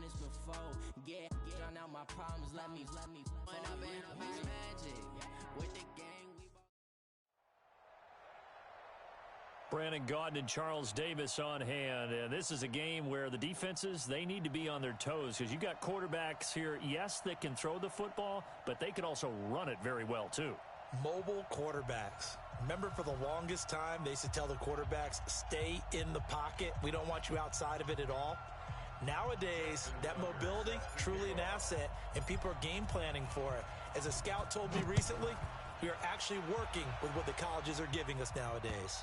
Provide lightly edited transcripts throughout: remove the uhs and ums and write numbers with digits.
this before. Drown out my problems, let me when I been up his magic with the gang. Brandon Gaudin and Charles Davis on hand. And this is a game where the defenses, they need to be on their toes because you got quarterbacks here, yes, that can throw the football, but they can also run it very well too. Mobile quarterbacks. Remember, for the longest time, they used to tell the quarterbacks, stay in the pocket. We don't want you outside of it at all. Nowadays, that mobility, truly an asset, and people are game planning for it. As a scout told me recently, we are actually working with what the colleges are giving us nowadays.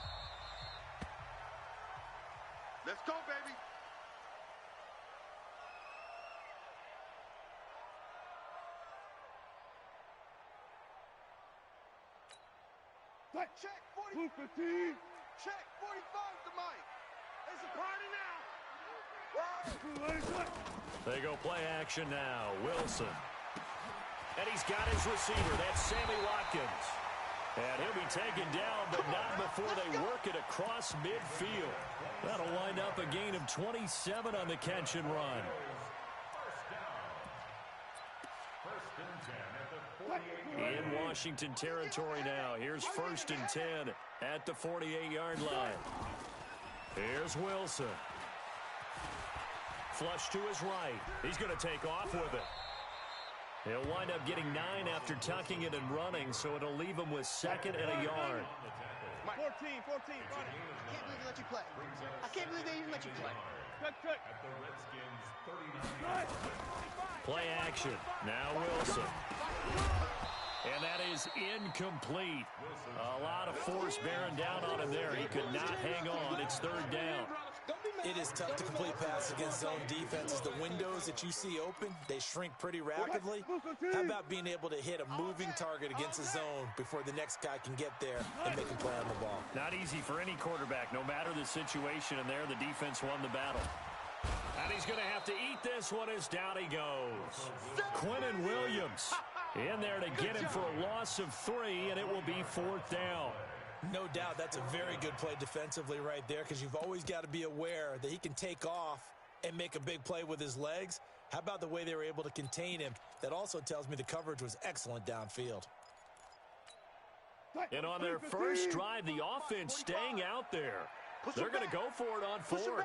Let's go, baby. Check 40. Check 45 to Mike. It's a party now. They go play action now. Wilson. And he's got his receiver. That's Sammy Watkins. And he'll be taken down, but not before they work it across midfield. That'll wind up a gain of 27 on the catch and run. In Washington territory now. Here's 1st and 10 at the 48-yard line. Here's Wilson. Flush to his right. He's going to take off with it. He'll wind up getting 9 after tucking it and running, so it'll leave him with 2nd and a yard. 14. I can't believe they let you play. I can't believe they even let you play. At the Redskins 39. Play action. Now Wilson. And that is incomplete. A lot of force bearing down on him there. He could not hang on. It's 3rd down. It is tough to complete passes against zone defenses. The windows that you see open, they shrink pretty rapidly. How about being able to hit a moving target against a zone before the next guy can get there and make a play on the ball? Not easy for any quarterback, no matter the situation. And there, the defense won the battle. And he's going to have to eat this one as down he goes. Quinnen Williams in there to get him for a loss of 3, and it will be 4th down. No doubt that's a very good play defensively right there, because you've always got to be aware that he can take off and make a big play with his legs. How about the way they were able to contain him? That also tells me the coverage was excellent downfield. And on their first drive, the offense staying out there. They're going to go for it on 4th.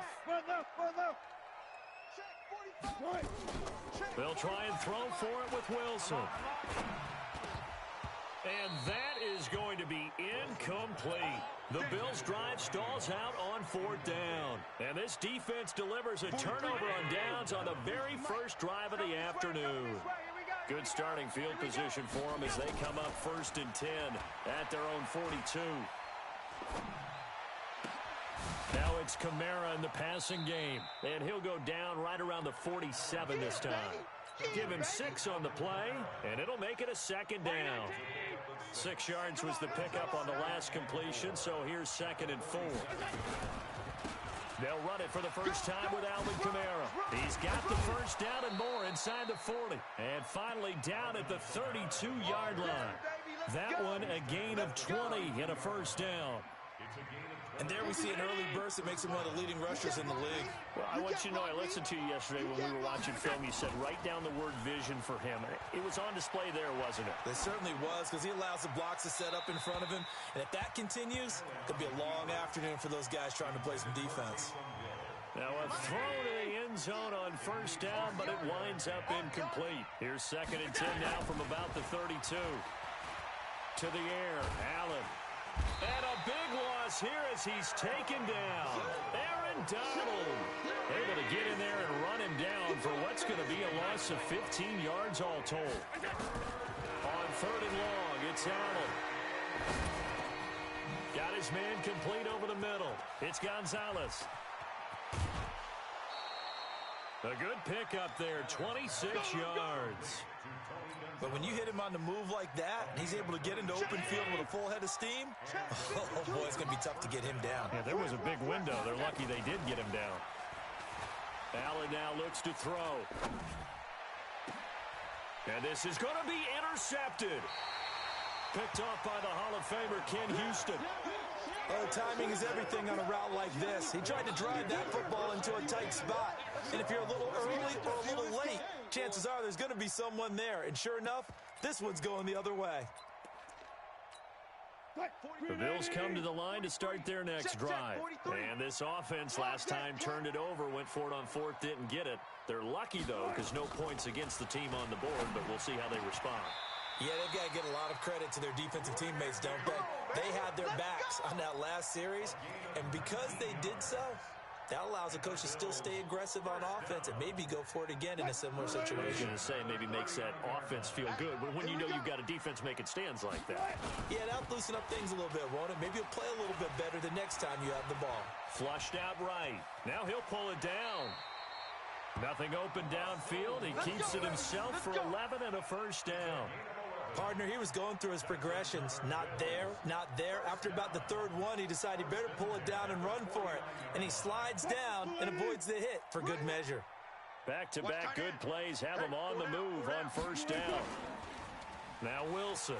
They'll try and throw for it with Wilson. And that is going to be incomplete. The Bills' drive stalls out on 4th down. And this defense delivers a turnover on downs on the very first drive of the afternoon. Good starting field position for them as they come up 1st and 10 at their own 42. Now it's Kamara in the passing game. And he'll go down right around the 47 this time. Give him 6 on the play, and it'll make it a 2nd down. 6 yards was the pickup on the last completion, so here's 2nd and 4. They'll run it for the first time with Alvin Kamara. He's got the first down and more inside the 40. And finally down at the 32-yard line. That one a gain of 20 and a first down. And there we see an early burst that makes him one of the leading rushers in the league. Well, I want you to know, I listened to you yesterday when we were watching film. You said write down the word vision for him. It was on display there, wasn't it? It certainly was, because he allows the blocks to set up in front of him. And if that continues, it'll be a long afternoon for those guys trying to play some defense. Now a throw to the end zone on first down, but it winds up incomplete. Here's 2nd and 10 now from about the 32. To the air, Allen. And a big loss here as he's taken down. Aaron Donald able to get in there and run him down for what's going to be a loss of 15 yards all told. On 3rd and long, it's Allen. Got his man complete over the middle. It's Gonzalez. A good pickup there, 26 yards. But when you hit him on the move like that, and he's able to get into open field with a full head of steam, oh boy, it's going to be tough to get him down. Yeah, there was a big window. They're lucky they did get him down. Allen now looks to throw. And this is going to be intercepted. Picked off by the Hall of Famer Ken Houston. Oh, timing is everything on a route like this. He tried to drive that football into a tight spot. And if you're a little early or a little late, chances are there's going to be someone there. And sure enough, this one's going the other way. The Bills come to the line to start their next drive. And this offense last time turned it over, went for it on fourth, didn't get it. They're lucky, though, because no points against the team on the board, but we'll see how they respond. Yeah, they've got to get a lot of credit to their defensive teammates, don't they? They had their backs on that last series, and because they did so, that allows a coach to still stay aggressive on offense and maybe go for it again in a similar situation. I was going to say, maybe makes that offense feel good, but when you know you've got a defense making stands like that. Yeah, that'll loosen up things a little bit, won't it? Maybe you'll play a little bit better the next time you have the ball. Flushed out right. Now he'll pull it down. Nothing open downfield. He keeps it himself for 11 and a first down. Partner, he was going through his progressions. Not there, not there. After about the third one, he decided he better pull it down and run for it. And he slides down and avoids the hit for good measure. Back-to-back good plays have him on the move on first down. Now Wilson.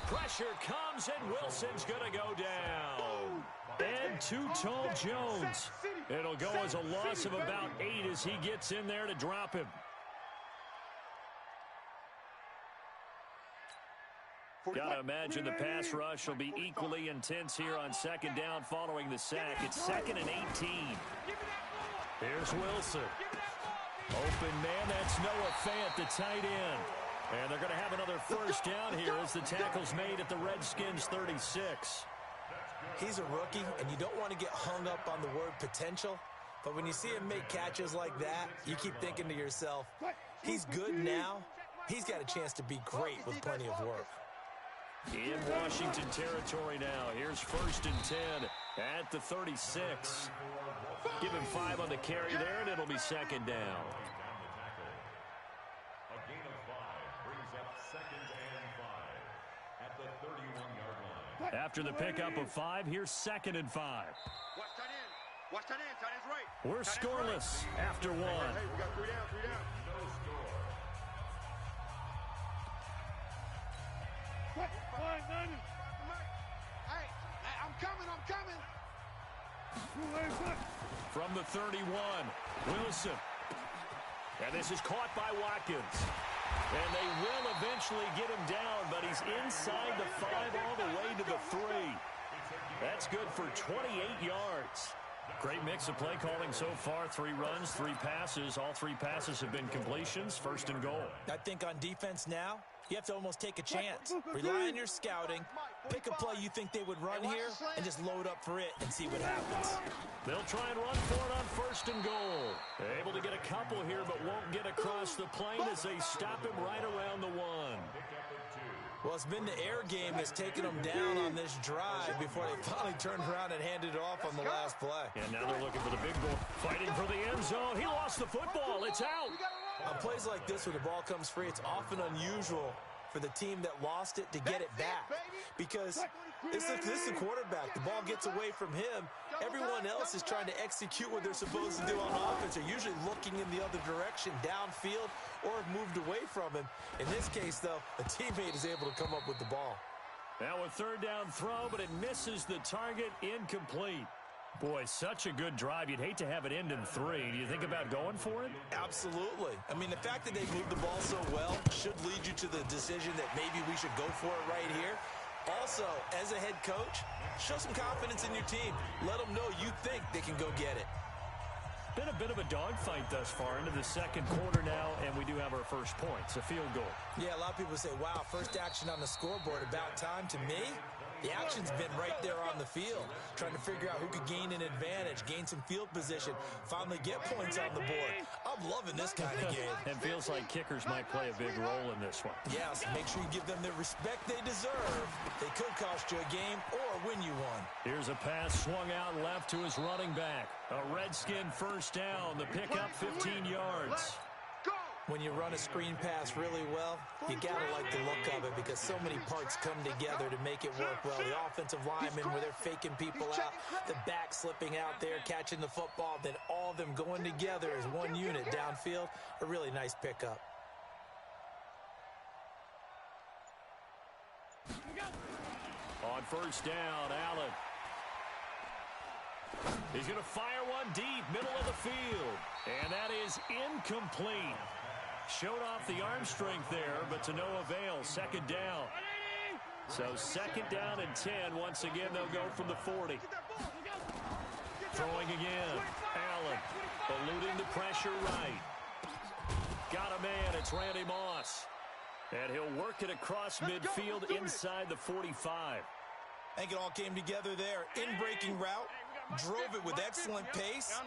Pressure comes, and Wilson's going to go down. And too tall Jones. It'll go as a loss of about 8 as he gets in there to drop him. Got to imagine the pass rush will be equally intense here on second down following the sack. It's 2nd and 18. Here's Wilson. Open man, that's Noah Fant, the tight end. And they're going to have another first down here as the tackle's made at the Redskins 36. He's a rookie, and you don't want to get hung up on the word potential. But when you see him make catches like that, you keep thinking to yourself, he's good now. He's got a chance to be great with plenty of work. In Washington territory now. Here's 1st and 10 at the 36. Give him 5 on the carry there, and it'll be 2nd down. A gain of 5 brings up 2nd and 5 at the 31-yard line. After the pickup of 5, here's 2nd and 5. Watch tight end. Watch tight end. Tight end's right. We're scoreless after 1. Hey, we got 3 down. 3 down. No score. Hey, I'm coming. From the 31, Wilson. And this is caught by Watkins. And they will eventually get him down, but he's inside the 5 all the way to the 3. That's good for 28 yards. Great mix of play calling so far. 3 runs, 3 passes. All 3 passes have been completions. 1st and goal. I think on defense now, you have to almost take a chance. Rely on your scouting. Pick a play you think they would run here and just load up for it and see what happens. They'll try and run for it on 1st and goal. They're able to get a couple here, but won't get across the plane as they stop him right around the 1. Well, it's been the air game that's taken them down on this drive before they finally turned around and handed it off on the last play. And now they're looking for the big boy. Fighting for the end zone. He lost the football. It's out. On plays like this where the ball comes free, it's often unusual for the team that lost it to get it back. Because this is the quarterback. The ball gets away from him. Everyone else is trying to execute what they're supposed to do on offense. They're usually looking in the other direction, downfield, or have moved away from him. In this case, though, a teammate is able to come up with the ball. Now a 3rd down throw, but it misses the target, incomplete. Boy, such a good drive. You'd hate to have it end in 3. Do you think about going for it? Absolutely. I mean, the fact that they moved the ball so well should lead you to the decision that maybe we should go for it right here. Also, as a head coach, show some confidence in your team. Let them know you think they can go get it. Been a bit of a dogfight thus far into the 2nd quarter now, and we do have our first points, a field goal. Yeah, a lot of people say, wow, first action on the scoreboard, about time. To me, the action's been right there on the field, trying to figure out who could gain an advantage, gain some field position, finally get points on the board. I'm loving this kind of game. It feels like kickers might play a big role in this one. Yes, make sure you give them the respect they deserve. They could cost you a game or win you one. Here's a pass swung out left to his running back. A Redskin first down. The pickup 15 yards. When you run a screen pass really well, you got to like the look of it because so many parts come together to make it work well. The offensive linemen where they're faking people out, the back slipping out there, catching the football, then all of them going together as one unit downfield. A really nice pickup. On first down, Allen. He's going to fire one deep, middle of the field. And that is incomplete. Showed off the arm strength there, but to no avail. Second down. So second down and 10. Once again, they'll go from the 40. Throwing again. Allen eluding the pressure right. Got a man. It's Randy Moss. And he'll work it across midfield inside the 45. I think it all came together there. In-breaking route. Drove it with excellent pace.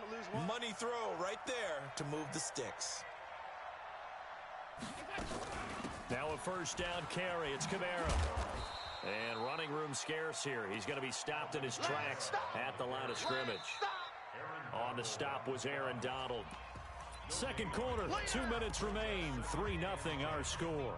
Money throw right there to move the sticks. Now a first down carry. It's Kamara. And running room scarce here. He's going to be stopped in his tracks at the line of scrimmage. On the stop was Aaron Donald. Second quarter, 2 minutes remain. 3-0 our score.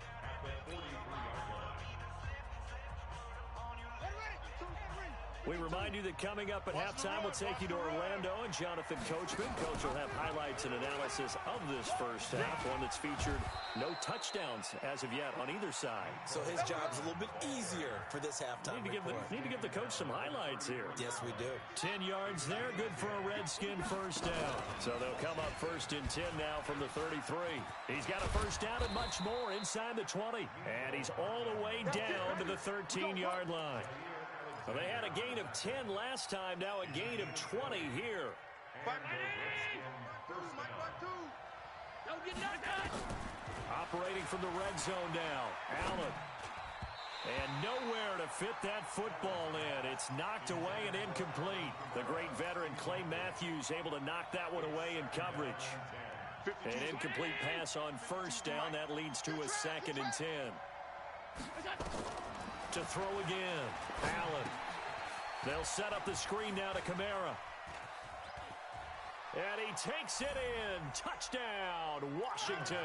We remind you that coming up at halftime, we'll take you to Orlando and Jonathan Coachman. Coach will have highlights and analysis of this first half, one that's featured no touchdowns as of yet on either side. So his job's a little bit easier for this halftime report. Need to give the coach some highlights here. Yes, we do. 10 yards there, good for a Redskin first down. So they'll come up first and 10 now from the 33. He's got a first down and much more inside the 20. And he's all the way down to the 13-yard line. Well, they had a gain of 10 last time, now a gain of 20 here. Operating from the red zone now, Allen. And nowhere to fit that football in. It's knocked away and incomplete. The great veteran Clay Matthews able to knock that one away in coverage. An incomplete pass on first down. That leads to a second and 10. To throw again, Allen. They'll set up the screen now to Kamara. And he takes it in. Touchdown, Washington.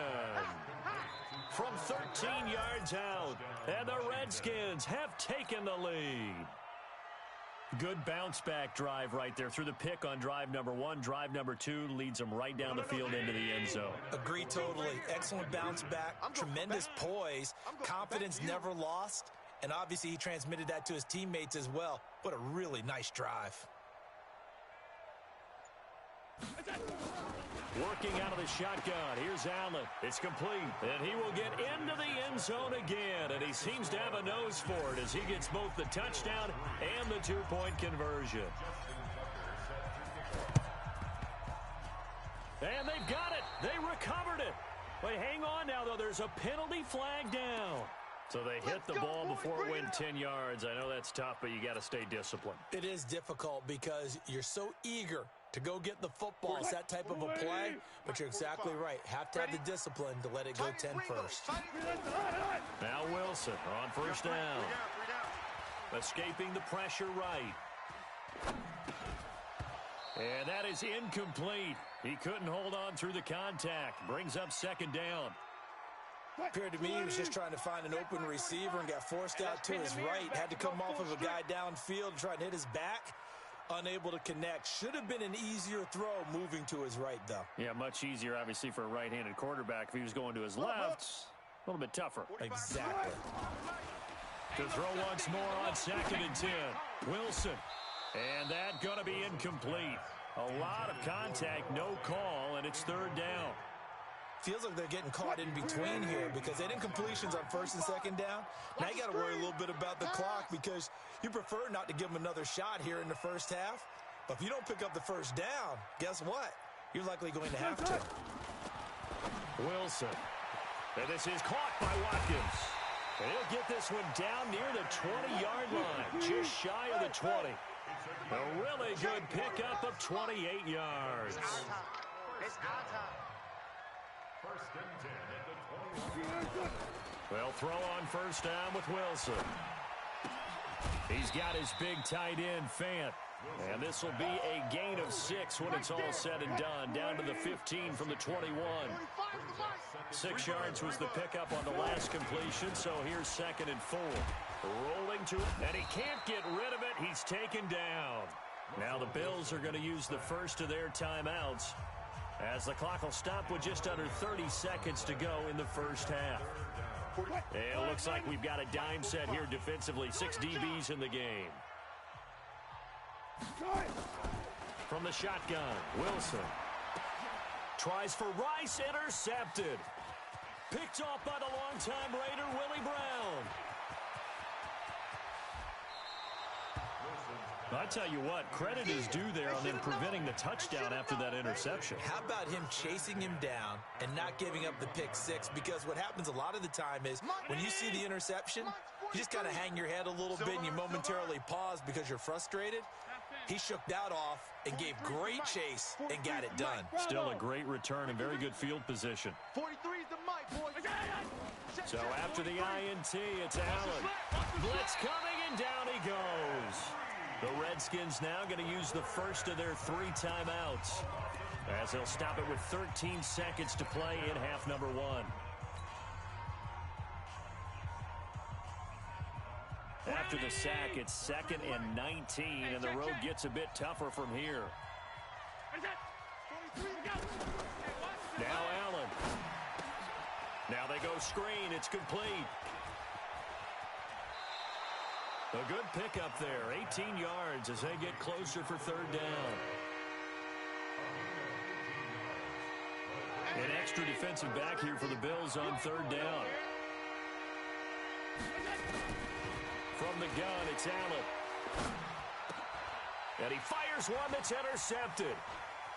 From 13 yards out. And the Redskins have taken the lead. Good bounce-back drive right there through the pick on drive number 1. Drive number 2 leads them right down the field into the end zone. Agree totally. Excellent bounce-back. Tremendous poise. Confidence never lost. And obviously he transmitted that to his teammates as well. What a really nice drive. Working out of the shotgun. Here's Allen. It's complete. And he will get into the end zone again. And he seems to have a nose for it as he gets both the touchdown and the two-point conversion. And they've got it. They recovered it. Wait, hang on now, though. There's a penalty flag down. So they hit the ball before it went 10 yards. I know that's tough, but you got to stay disciplined. It is difficult because you're so eager to go get the football. It's that type of a play, but you're exactly right. Have to have the discipline to let it go 10 first. Now Wilson on first down. Escaping the pressure right. And that is incomplete. He couldn't hold on through the contact. Brings up second down. Appeared to me he was just trying to find an open receiver and got forced out to his right. Had to come off of a guy downfield and try and hit his back. Unable to connect. Should have been an easier throw moving to his right, though. Yeah, much easier, obviously, for a right-handed quarterback. If he was going to his left, a little bit tougher. Exactly. To throw once more on second and 10. Wilson. And that going to be incomplete. A lot of contact, no call, and it's third down. Feels like they're getting caught in between here because they had incompletions on first and second down. Now you got to worry a little bit about the clock because you prefer not to give them another shot here in the first half. But if you don't pick up the first down, guess what? You're likely going to have to. Wilson. And this is caught by Watkins. And he'll get this one down near the 20-yard line, just shy of the 20. A really good pickup of 28 yards. It's our time. First and 10 at the 20. Well, throw on first down with Wilson. He's got his big tight end, Fant. And this will be a gain of 6 when it's all said and done. Down to the 15 from the 21. 6 yards was the pickup on the last completion, so here's second and 4. Rolling to it, and he can't get rid of it. He's taken down. Now the Bills are going to use the first of their timeouts as the clock will stop with just under 30 seconds to go in the first half. It looks like we've got a dime set here defensively. 6 DBs in the game. From the shotgun, Wilson. Tries for Rice, intercepted. Picked off by the longtime Raider, Willie Brown. I tell you what, credit is due there on them preventing the touchdown after that interception. How about him chasing him down and not giving up the pick six? Because what happens a lot of the time is when you see the interception, you just kind of hang your head a little bit and you momentarily pause because you're frustrated. He shook that off and gave great chase and got it done. Still a great return and very good field position. 43 is the mic, boys. So after the INT, it's Allen. Blitz coming, and down he goes. The Redskins now going to use the first of their 3 timeouts, as they'll stop it with 13 seconds to play in half number 1. After the sack, it's 2nd and 19, and the road gets a bit tougher from here. Now Allen. Now they go screen. It's complete. A good pickup there. 18 yards as they get closer for 3rd down. An extra defensive back here for the Bills on 3rd down. From the gun, it's Allen. And he fires one that's intercepted.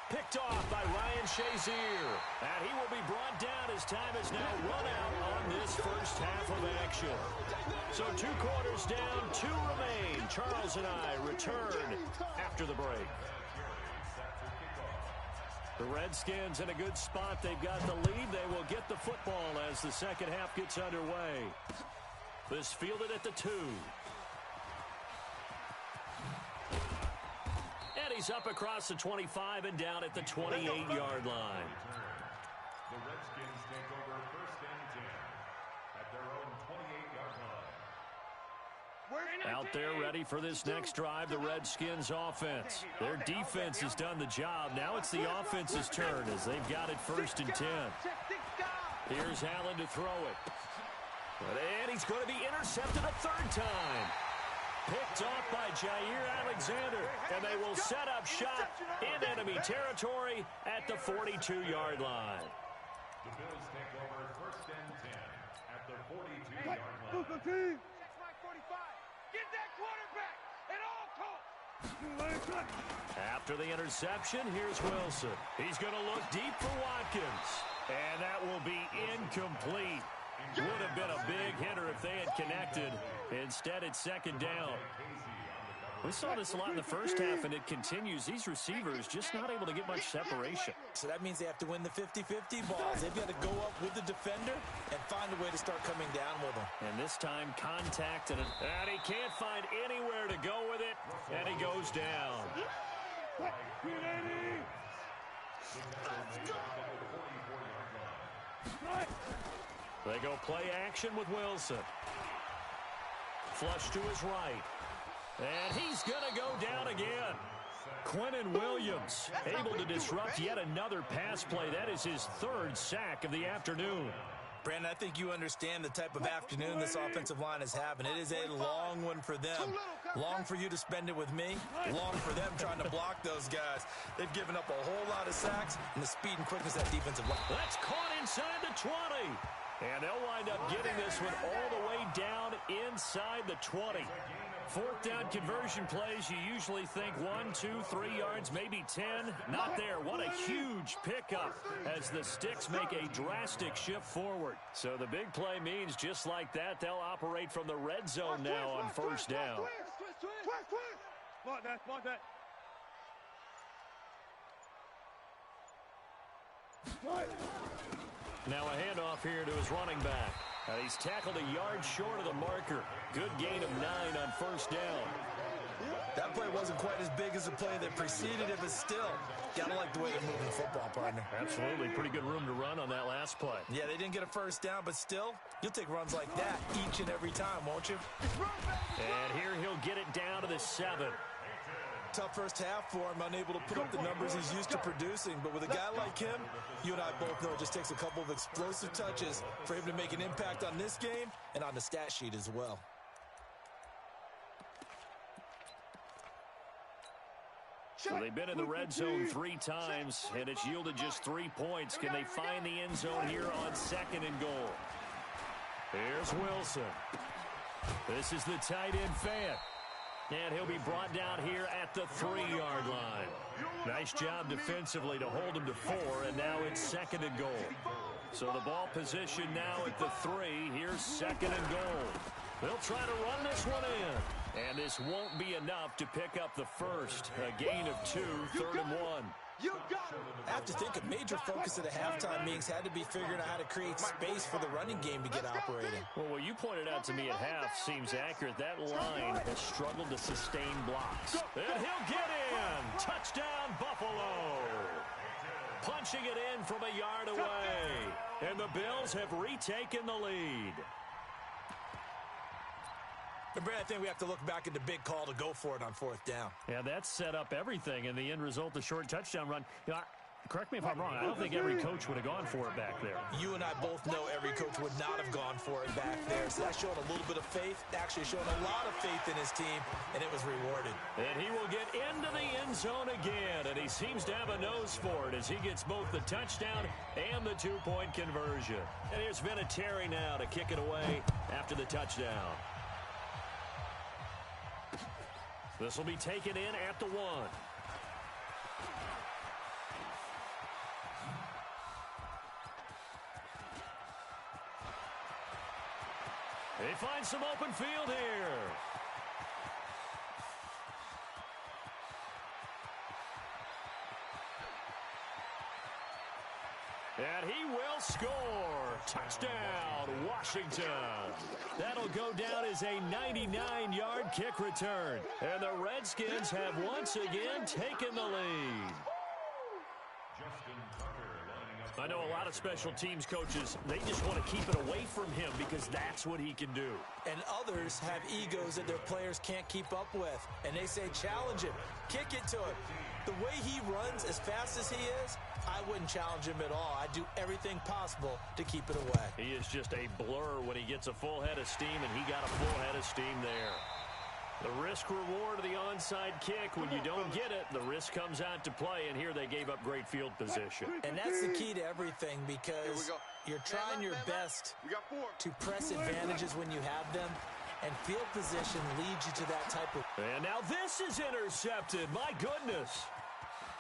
Picked off by Ryan Shazier. And he will be brought down as time is now run out on this first half of action. So 2 quarters down, 2 remain. Charles and I return after the break. The Redskins in a good spot. They've got the lead. They will get the football as the second half gets underway. This fielded at the 2. And he's up across the 25 and down at the 28-yard line. The Redskins take over 1st and 10 at their own 28-yard line. Out there ready for this next drive, the Redskins offense. Their defense has done the job. Now it's the offense's turn as they've got it 1st and 10. Here's Allen to throw it. And he's going to be intercepted a 3rd time. Picked off by Jair Alexander, and they will set up shop in enemy territory at the 42-yard line. The Bills take over 1st and 10 at the 42-yard line. Get that quarterback at all costs. After the interception, here's Wilson. He's going to look deep for Watkins, and that will be incomplete. Would have been a big hitter if they had connected. Instead, it's 2nd down. We saw this a lot in the first half, and it continues. These receivers just not able to get much separation. So that means they have to win the 50-50 balls. They've got to go up with the defender and find a way to start coming down with them. And this time, contact, and he can't find anywhere to go with it, and he goes down. They go play action with Wilson. Flush to his right. And he's going to go down again. Quinnen Williams able to disrupt yet another pass play. That is his 3rd sack of the afternoon. Brandon, I think you understand the type of afternoon this offensive line is having. It is a long one for them. Long for you to spend it with me. Long for them trying to block those guys. They've given up a whole lot of sacks, and the speed and quickness of that defensive line. That's caught inside the 20. And they'll wind up getting this one all the way down inside the 20. 4th down conversion plays, you usually think 1, 2, 3 yards, maybe 10. Not there. What a huge pickup as the Sticks make a drastic shift forward. So the big play means just like that, they'll operate from the red zone now on 1st down. Spot that. Now a handoff here to his running back. He's tackled a yard short of the marker. Good gain of 9 on 1st down. That play wasn't quite as big as the play that preceded it, but still, gotta like the way they're moving the football, partner. Absolutely. Pretty good room to run on that last play. Yeah, they didn't get a 1st down, but still, you'll take runs like that each and every time, won't you? And here he'll get it down to the 7. Tough first half for him, unable to put up the numbers he's used to producing. But with a guy like him, you and I both know it just takes a couple of explosive touches for him to make an impact on this game and on the stat sheet as well. So they've been in the red zone 3 times, and it's yielded just 3 points. Can they find the end zone here on 2nd and goal? Here's Wilson. This is the tight end Fant. And he'll be brought down here at the 3-yard line. Nice job defensively to hold him to 4, and now it's 2nd and goal. So the ball position now at the 3. Here's 2nd and goal. They'll try to run this one in. And this won't be enough to pick up the first. A gain of 2, 3rd and 1. I have to think a major focus of the halftime meetings had to be figuring out how to create space for the running game to get operating. Well, what you pointed out to me at half seems accurate. That line has struggled to sustain blocks. And he'll get in. Touchdown, Buffalo. Punching it in from a yard away. And the Bills have retaken the lead. And Brad, I think we have to look back at the big call to go for it on 4th down. Yeah, that set up everything, and the end result, the short touchdown run. You know, correct me if I'm wrong, I don't think every coach would have gone for it back there. You and I both know every coach would not have gone for it back there. So that showed a little bit of faith, actually showed a lot of faith in his team, and it was rewarded. And he will get into the end zone again, and he seems to have a nose for it as he gets both the touchdown and the 2-point conversion. And here's Vinatieri now to kick it away after the touchdown. This will be taken in at the 1. They find some open field here. And he will score. Touchdown, Washington. That'll go down as a 99-yard kick return. And the Redskins have once again taken the lead. I know a lot of special teams coaches, they just want to keep it away from him because that's what he can do. And others have egos that their players can't keep up with. And they say, challenge him, kick it to him. The way he runs as fast as he is, I wouldn't challenge him at all. I'd do everything possible to keep it away. He is just a blur when he gets a full head of steam, and he got a full head of steam there. The risk-reward of the onside kick, when you don't get it, the risk comes out to play, and here they gave up great field position. And that's the key to everything because you're trying your best to press advantages when you have them, and field position leads you to that type of... And now this is intercepted. My goodness.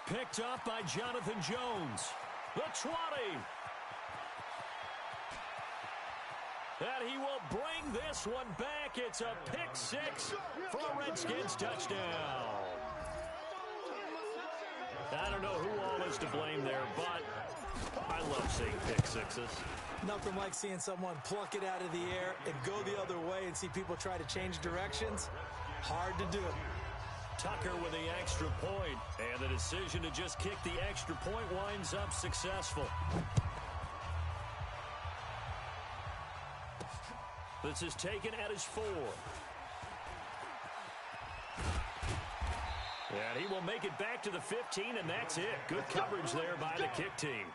Picked up by Jonathan Jones. The 20. And he will bring this one back. It's a pick 6 for a Redskins touchdown. I don't know who all is to blame there, but I love seeing pick 6s. Nothing like seeing someone pluck it out of the air and go the other way and see people try to change directions. Hard to do. Tucker with the extra point, and the decision to just kick the extra point winds up successful. This is taken at his 4. And he will make it back to the 15, and that's it. Good coverage there by the kick team.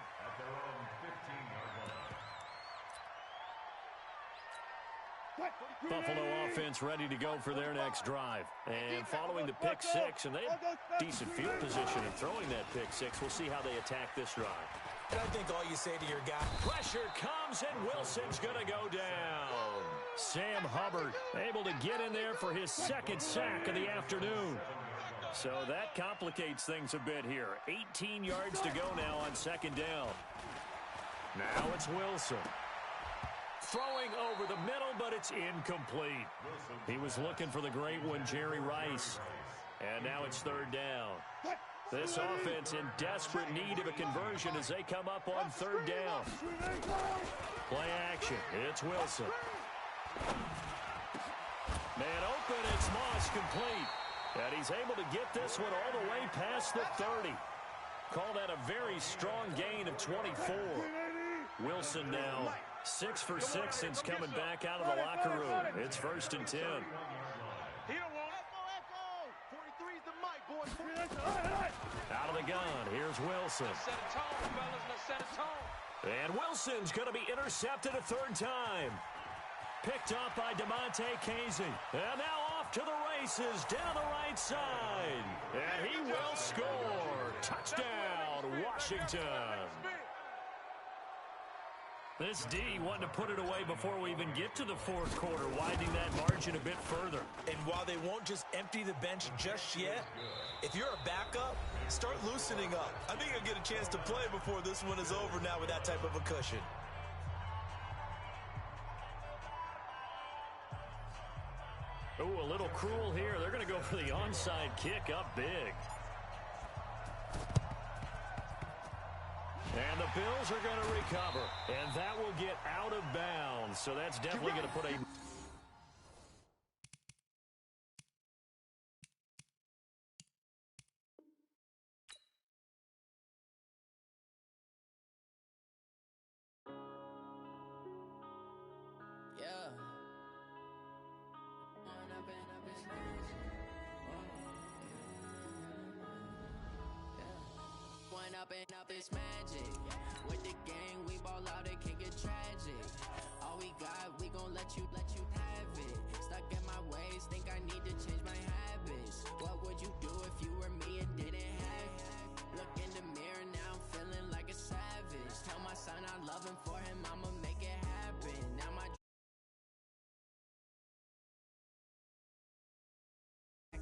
Buffalo offense ready to go for their next drive. And following the pick 6, and they have decent field position in throwing that pick 6. We'll see how they attack this drive. And I think all you say to your guy... Pressure comes, and Wilson's going to go down. Sam Hubbard able to get in there for his 2nd sack of the afternoon. So that complicates things a bit here. 18 yards to go now on 2nd down. Now it's Wilson. Throwing over the middle, but it's incomplete. He was looking for the great one, Jerry Rice. And now it's 3rd down. This offense in desperate need of a conversion as they come up on 3rd down. Play action. It's Wilson. Man open, it's Moss complete. And he's able to get this one all the way past the 30. Call that a very strong gain of 24. Wilson now 6 for 6 since coming back out of the locker room. It's 1st and 10. He don't want it. Echo, echo. 43's the mic, boys. is Wilson. Let's set a tone, fellas. Let's set a tone. And Wilson's going to be intercepted a third time. Picked up by DeMonte Casey. And now off to the races down the right side. And he will score. Touchdown, Washington. This D wanted to put it away before we even get to the fourth quarter, widening that margin a bit further. And while they won't just empty the bench just yet, if you're a backup, start loosening up. I think you'll get a chance to play before this one is over now with that type of a cushion. Ooh, a little cruel here. They're going to go for the onside kick up big. And the Bills are going to recover. And that will get out of bounds. So that's definitely going to put a... Up this magic. With the gang, we ball out, it can get tragic. All we got, we gon' let you have it. Stuck in my ways, think I need to change my habits. What would you do if you were me and didn't have it? Look in the mirror, now I'm feeling like a savage. Tell my son I love him, for him I'ma make it happen. Now my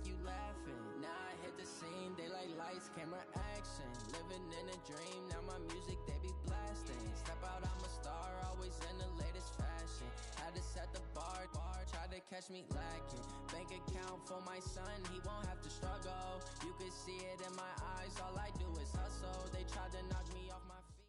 you laughing. Now I hit the scene, daylight lights, camera action. Living in a dream, now my music they be blasting. Step out, I'm a star, always in the latest fashion. Had to set the bar, try to catch me lacking. Bank account for my son, he won't have to struggle. You can see it in my eyes, all I do is hustle. They tried to knock me off my feet.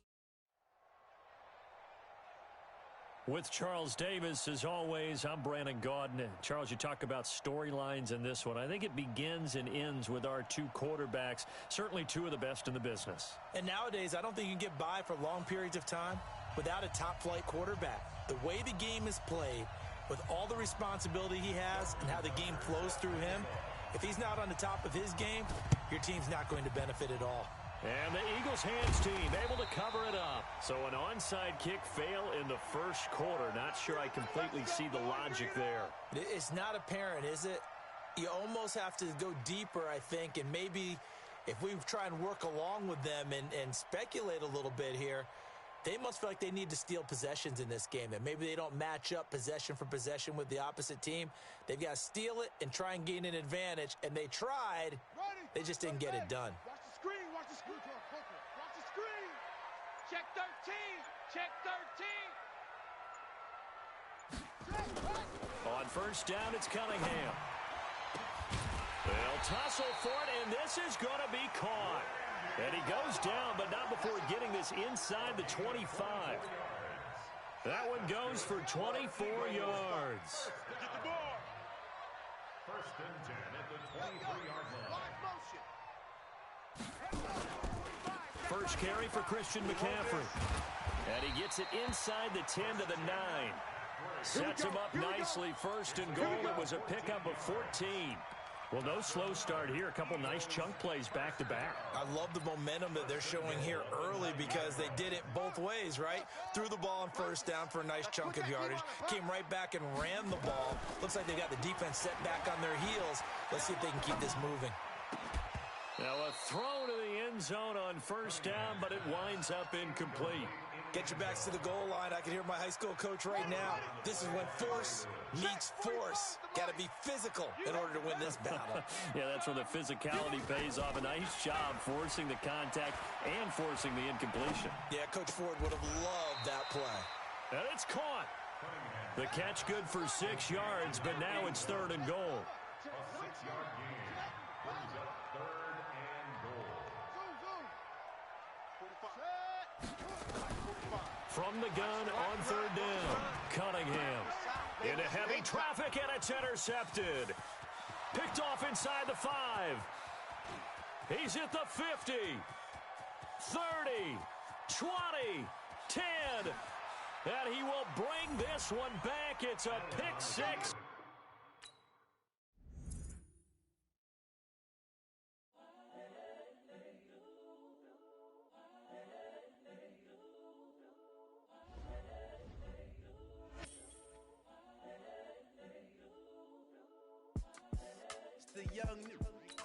With Charles Davis, as always, I'm Brandon Gaudin. Charles, you talk about storylines in this one. I think it begins and ends with our two quarterbacks, certainly two of the best in the business. And nowadays, I don't think you can get by for long periods of time without a top-flight quarterback. The way the game is played, with all the responsibility he has and how the game flows through him, if he's not on the top of his game, your team's not going to benefit at all. And the Eagles hands team able to cover it up. So an onside kick fail in the first quarter. Not sure I completely see the logic there. It's not apparent, is it? You almost have to go deeper, I think, and maybe if we try and work along with them and speculate a little bit here, they must feel like they need to steal possessions in this game, and maybe they don't match up possession for possession with the opposite team. They've got to steal it and try and gain an advantage, and they tried. They just didn't get it done. Watch the screen. Watch the screen. Check 13. Check 13. On first down, it's Cunningham. They'll tussle for it, and this is going to be caught. And he goes down, but not before getting this inside the 25. That one goes for 24 yards. Get the ball. First and 10 at the 23-yard line. First carry for Christian McCaffrey. And he gets it inside the 10 to the 9. Sets him up nicely. First and goal. It was a pickup of 14. Well, no slow start here. A couple nice chunk plays back-to-back. I love the momentum that they're showing here early because they did it both ways, right? Threw the ball on first down for a nice chunk of yardage. Came right back and ran the ball. Looks like they got the defense set back on their heels. Let's see if they can keep this moving. Now a throw to the end zone on first down, but it winds up incomplete. Get your backs to the goal line. I can hear my high school coach right now. This is when force meets force. Got to be physical in order to win this battle. Yeah, that's where the physicality pays off. A nice job forcing the contact and forcing the incompletion. Yeah, Coach Ford would have loved that play. And it's caught. The catch good for 6 yards, but now it's third and goal. A 6-yard gain brings up third and goal. From the gun on third down, Cunningham into heavy traffic, and it's intercepted. Picked off inside the 5. He's at the 50, 30, 20, 10, and he will bring this one back. It's a pick 6.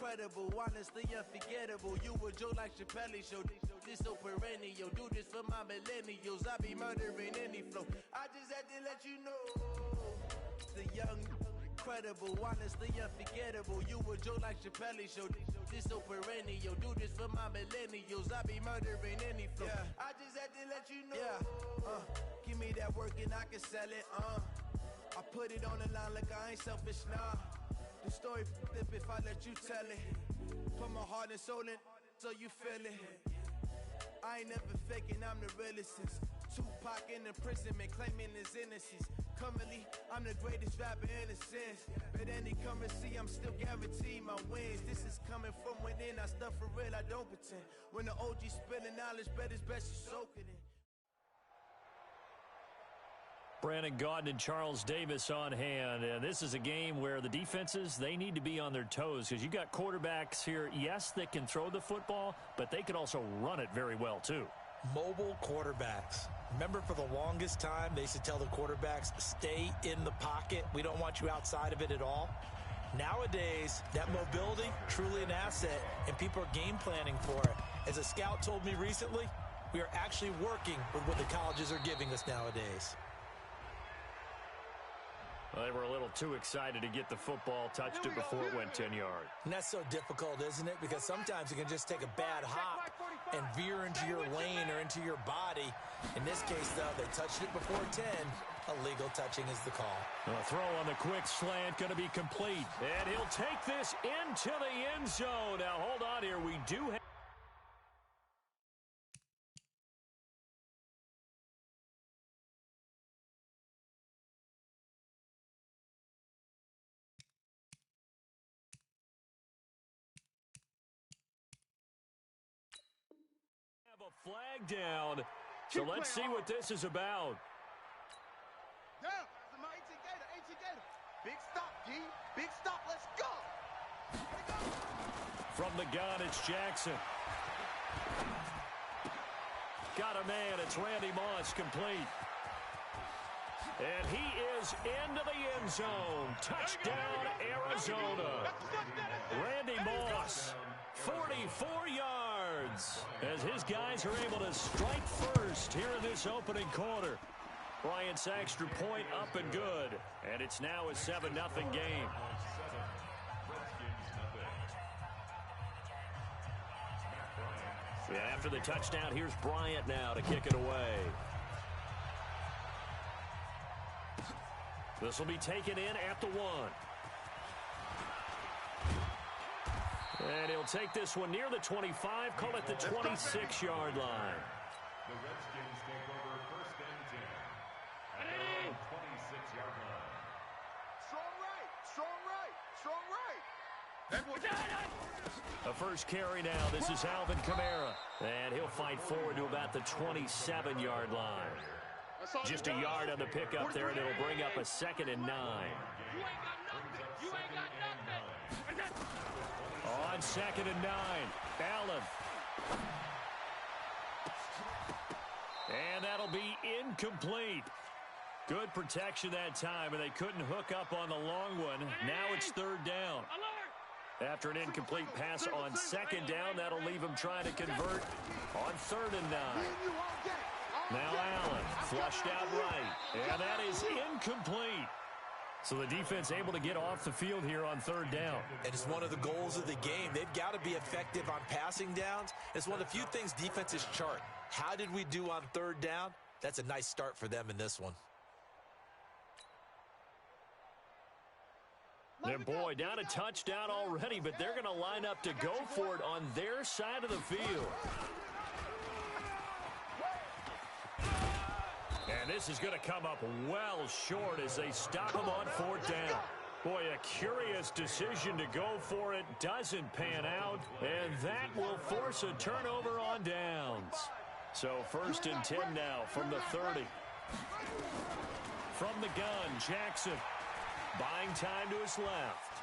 incredible, honestly unforgettable. You a joke like Chappelle Show. This so perennial. Do this for my millennials. I be murdering any flow. I just had to let you know. The young, incredible, honestly unforgettable. You a joke like Chappelle Show. This so perennial. Do this for my millennials. I be murdering any flow. Yeah. I just had to let you know. Yeah. Give me that work and I can sell it. I put it on the line like I ain't selfish, nah. The story flip if I let you tell it. Put my heart and soul in so you feel it. I ain't never faking, I'm the realest since Tupac in imprisonment, claiming his innocence. Currently, I'm the greatest rapper in a sense. But any currency, I'm still guaranteed my wins. This is coming from within, I stuff for real, I don't pretend. When the OG spilling knowledge, bet it's best you soak it in. Brandon Gaudin and Charles Davis on hand. And this is a game where the defenses, they need to be on their toes because you got quarterbacks here, yes, that can throw the football, but they can also run it very well, too. Mobile quarterbacks. Remember, for the longest time, they used to tell the quarterbacks, stay in the pocket. We don't want you outside of it at all. Nowadays, that mobility, truly an asset, and people are game planning for it. As a scout told me recently, we are actually working with what the colleges are giving us nowadays. Well, they were a little too excited to get the football, touched it before it went 10 yards. And that's so difficult, isn't it? Because sometimes you can just take a bad hop and veer into your lane or into your body. In this case, though, they touched it before 10. Illegal touching is the call. A throw on the quick slant going to be complete. And he'll take this into the end zone. Now, hold on here. We do have a flag down. So let's see what this is about. Yeah, it's my 18 Gator. Big stop, D. Big stop. Let's go. From the gun, it's Jackson. Got a man. It's Randy Moss, complete. And he is into the end zone. Touchdown, Arizona. Randy Moss, 44 yards, as his guys are able to strike first here in this opening quarter. Bryant's extra point up and good, and it's now a 7-0 game. Yeah, after the touchdown, here's Bryant now to kick it away. This will be taken in at the 1. And he'll take this one near the 25, call it the 26-yard line. The Redskins take over first and 10 at their own 26-yard line. Strong right. A first carry now. This is Alvin Kamara. And he'll fight forward to about the 27-yard line. Just a yard on the pickup there, and it'll bring up a 2nd and 9. You ain't got nothing. On 2nd and 9, Allen. And that'll be incomplete. Good protection that time, and they couldn't hook up on the long one. Now it's 3rd down. After an incomplete pass on 2nd down, that'll leave him trying to convert on 3rd and 9. Now Allen, flushed out right, and that is incomplete. So the defense able to get off the field here on 3rd down. And it's one of the goals of the game. They've got to be effective on passing downs. It's one of the few things defenses chart. How did we do on 3rd down? That's a nice start for them in this one. And boy, down a touchdown already, but they're going to line up to go for it on their side of the field. And this is going to come up well short as they stop him on 4th down. Boy, a curious decision to go for it. Doesn't pan out, and that will force a turnover on downs. So 1st and 10 now from the 30. From the gun, Jackson. Buying time to his left.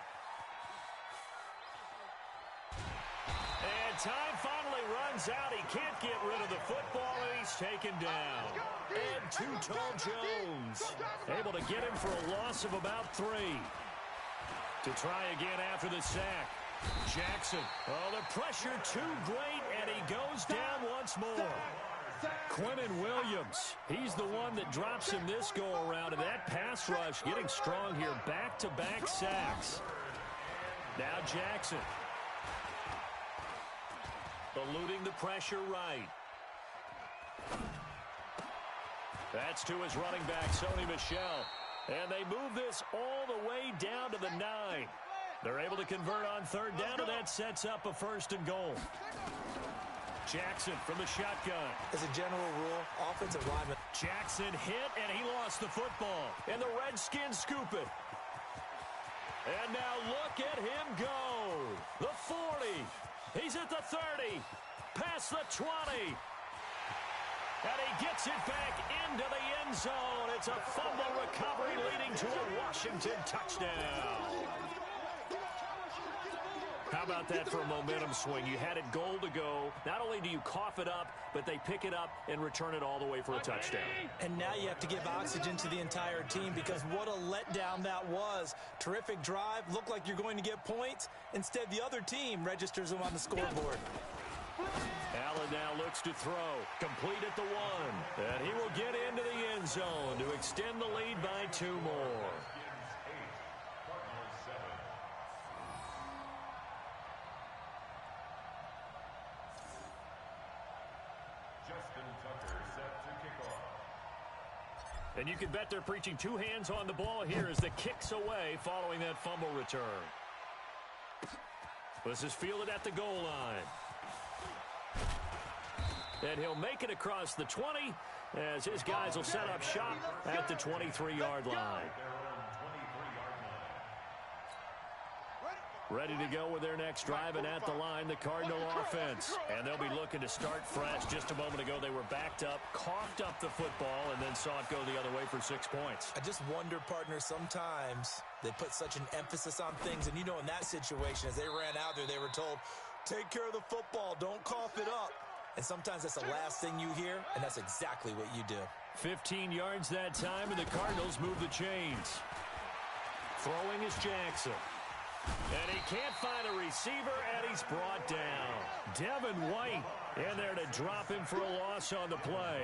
And time finally runs out. He can't get rid of the football, and he's taken down. And Too Tall Jones able to get him for a loss of about 3. To try again after the sack. Jackson. Oh, the pressure too great, and he goes down once more. Quentin Williams, he's the one that drops him this go-around, and that pass rush getting strong here. Back-to-back sacks. Now Jackson. Eluding the pressure right. That's to his running back, Sony Michel. And they move this all the way down to the 9. They're able to convert on third down, and that sets up a 1st and goal. Jackson from the shotgun. As a general rule, offensive lineman. Jackson hit, and he lost the football. And the Redskins scoop it. And now look at him go. The 40. He's at the 30. Past the 20. And he gets it back into the end zone. It's a fumble recovery leading to a Washington touchdown. How about that for a momentum swing? You had it goal to go. Not only do you cough it up, but they pick it up and return it all the way for a touchdown. And now you have to give oxygen to the entire team because what a letdown that was. Terrific drive. Looked like you're going to get points. Instead, the other team registers them on the scoreboard. Allen now looks to throw. Complete at the 1. And he will get into the end zone to extend the lead by 2 more. And you can bet they're preaching 2 hands on the ball here as the kick's away following that fumble return. This is fielded at the goal line. And he'll make it across the 20 as his guys will set up shop at the 23-yard line. Ready to go with their next drive, and at the line, the Cardinal offense. And they'll be looking to start fresh. Just a moment ago, they were backed up, coughed up the football, and then saw it go the other way for 6 points. I just wonder, partner, sometimes they put such an emphasis on things. And, you know, in that situation, as they ran out there, they were told, take care of the football, don't cough it up. And sometimes that's the last thing you hear, and that's exactly what you do. 15 yards that time, and the Cardinals move the chains. Throwing is Jackson. And he can't find a receiver, and he's brought down. Devin White in there to drop him for a loss on the play.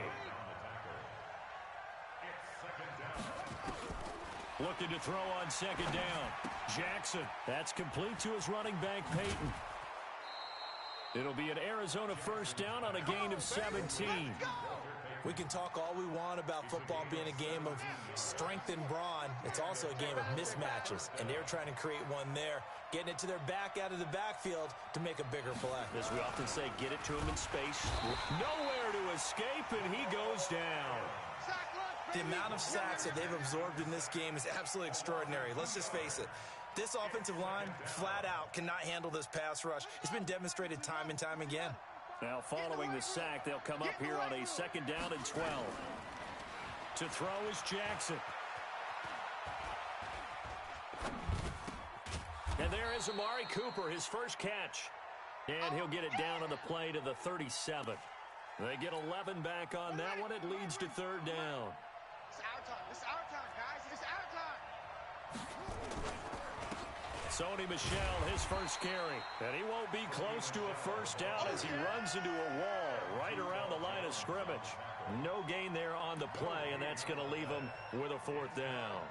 Looking to throw on 2nd down. Jackson, that's complete to his running back, Peyton. It'll be an Arizona 1st down on a gain of 17. We can talk all we want about football being a game of strength and brawn. It's also a game of mismatches, and they're trying to create one there, getting it to their back out of the backfield to make a bigger play. As we often say, get it to him in space. Nowhere to escape, and he goes down. The amount of sacks that they've absorbed in this game is absolutely extraordinary. Let's just face it. This offensive line, flat out, cannot handle this pass rush. It's been demonstrated time and time again. Now following the sack, they'll come up here on a 2nd down and 12. To throw is Jackson. And there is Amari Cooper, his first catch. And he'll get it down on the play to the 37. They get 11 back on that one. It leads to 3rd down. It's our time. It's our time, guys. It's our time. Sony Michel, his first carry. And he won't be close to a 1st down as he runs into a wall right around the line of scrimmage. No gain there on the play, and that's going to leave him with a 4th down.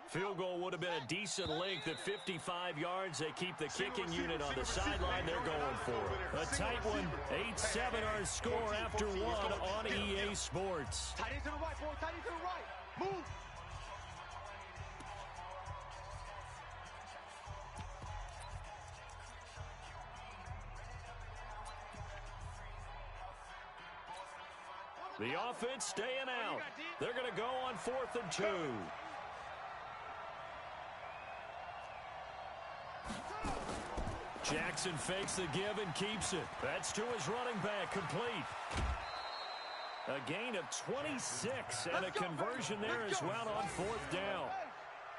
Field goal would have been a decent length at 55 yards. They keep the kicking unit on the sideline. They're going for it. A tight one. 8-7 our score after 1 on EA Sports. Tight end to the right, boy. Tight end to the right. Move. The offense staying out. They're going to go on 4th and 2. Jackson fakes the give and keeps it. That's to his running back, complete. A gain of 26 and a conversion there as well on 4th down.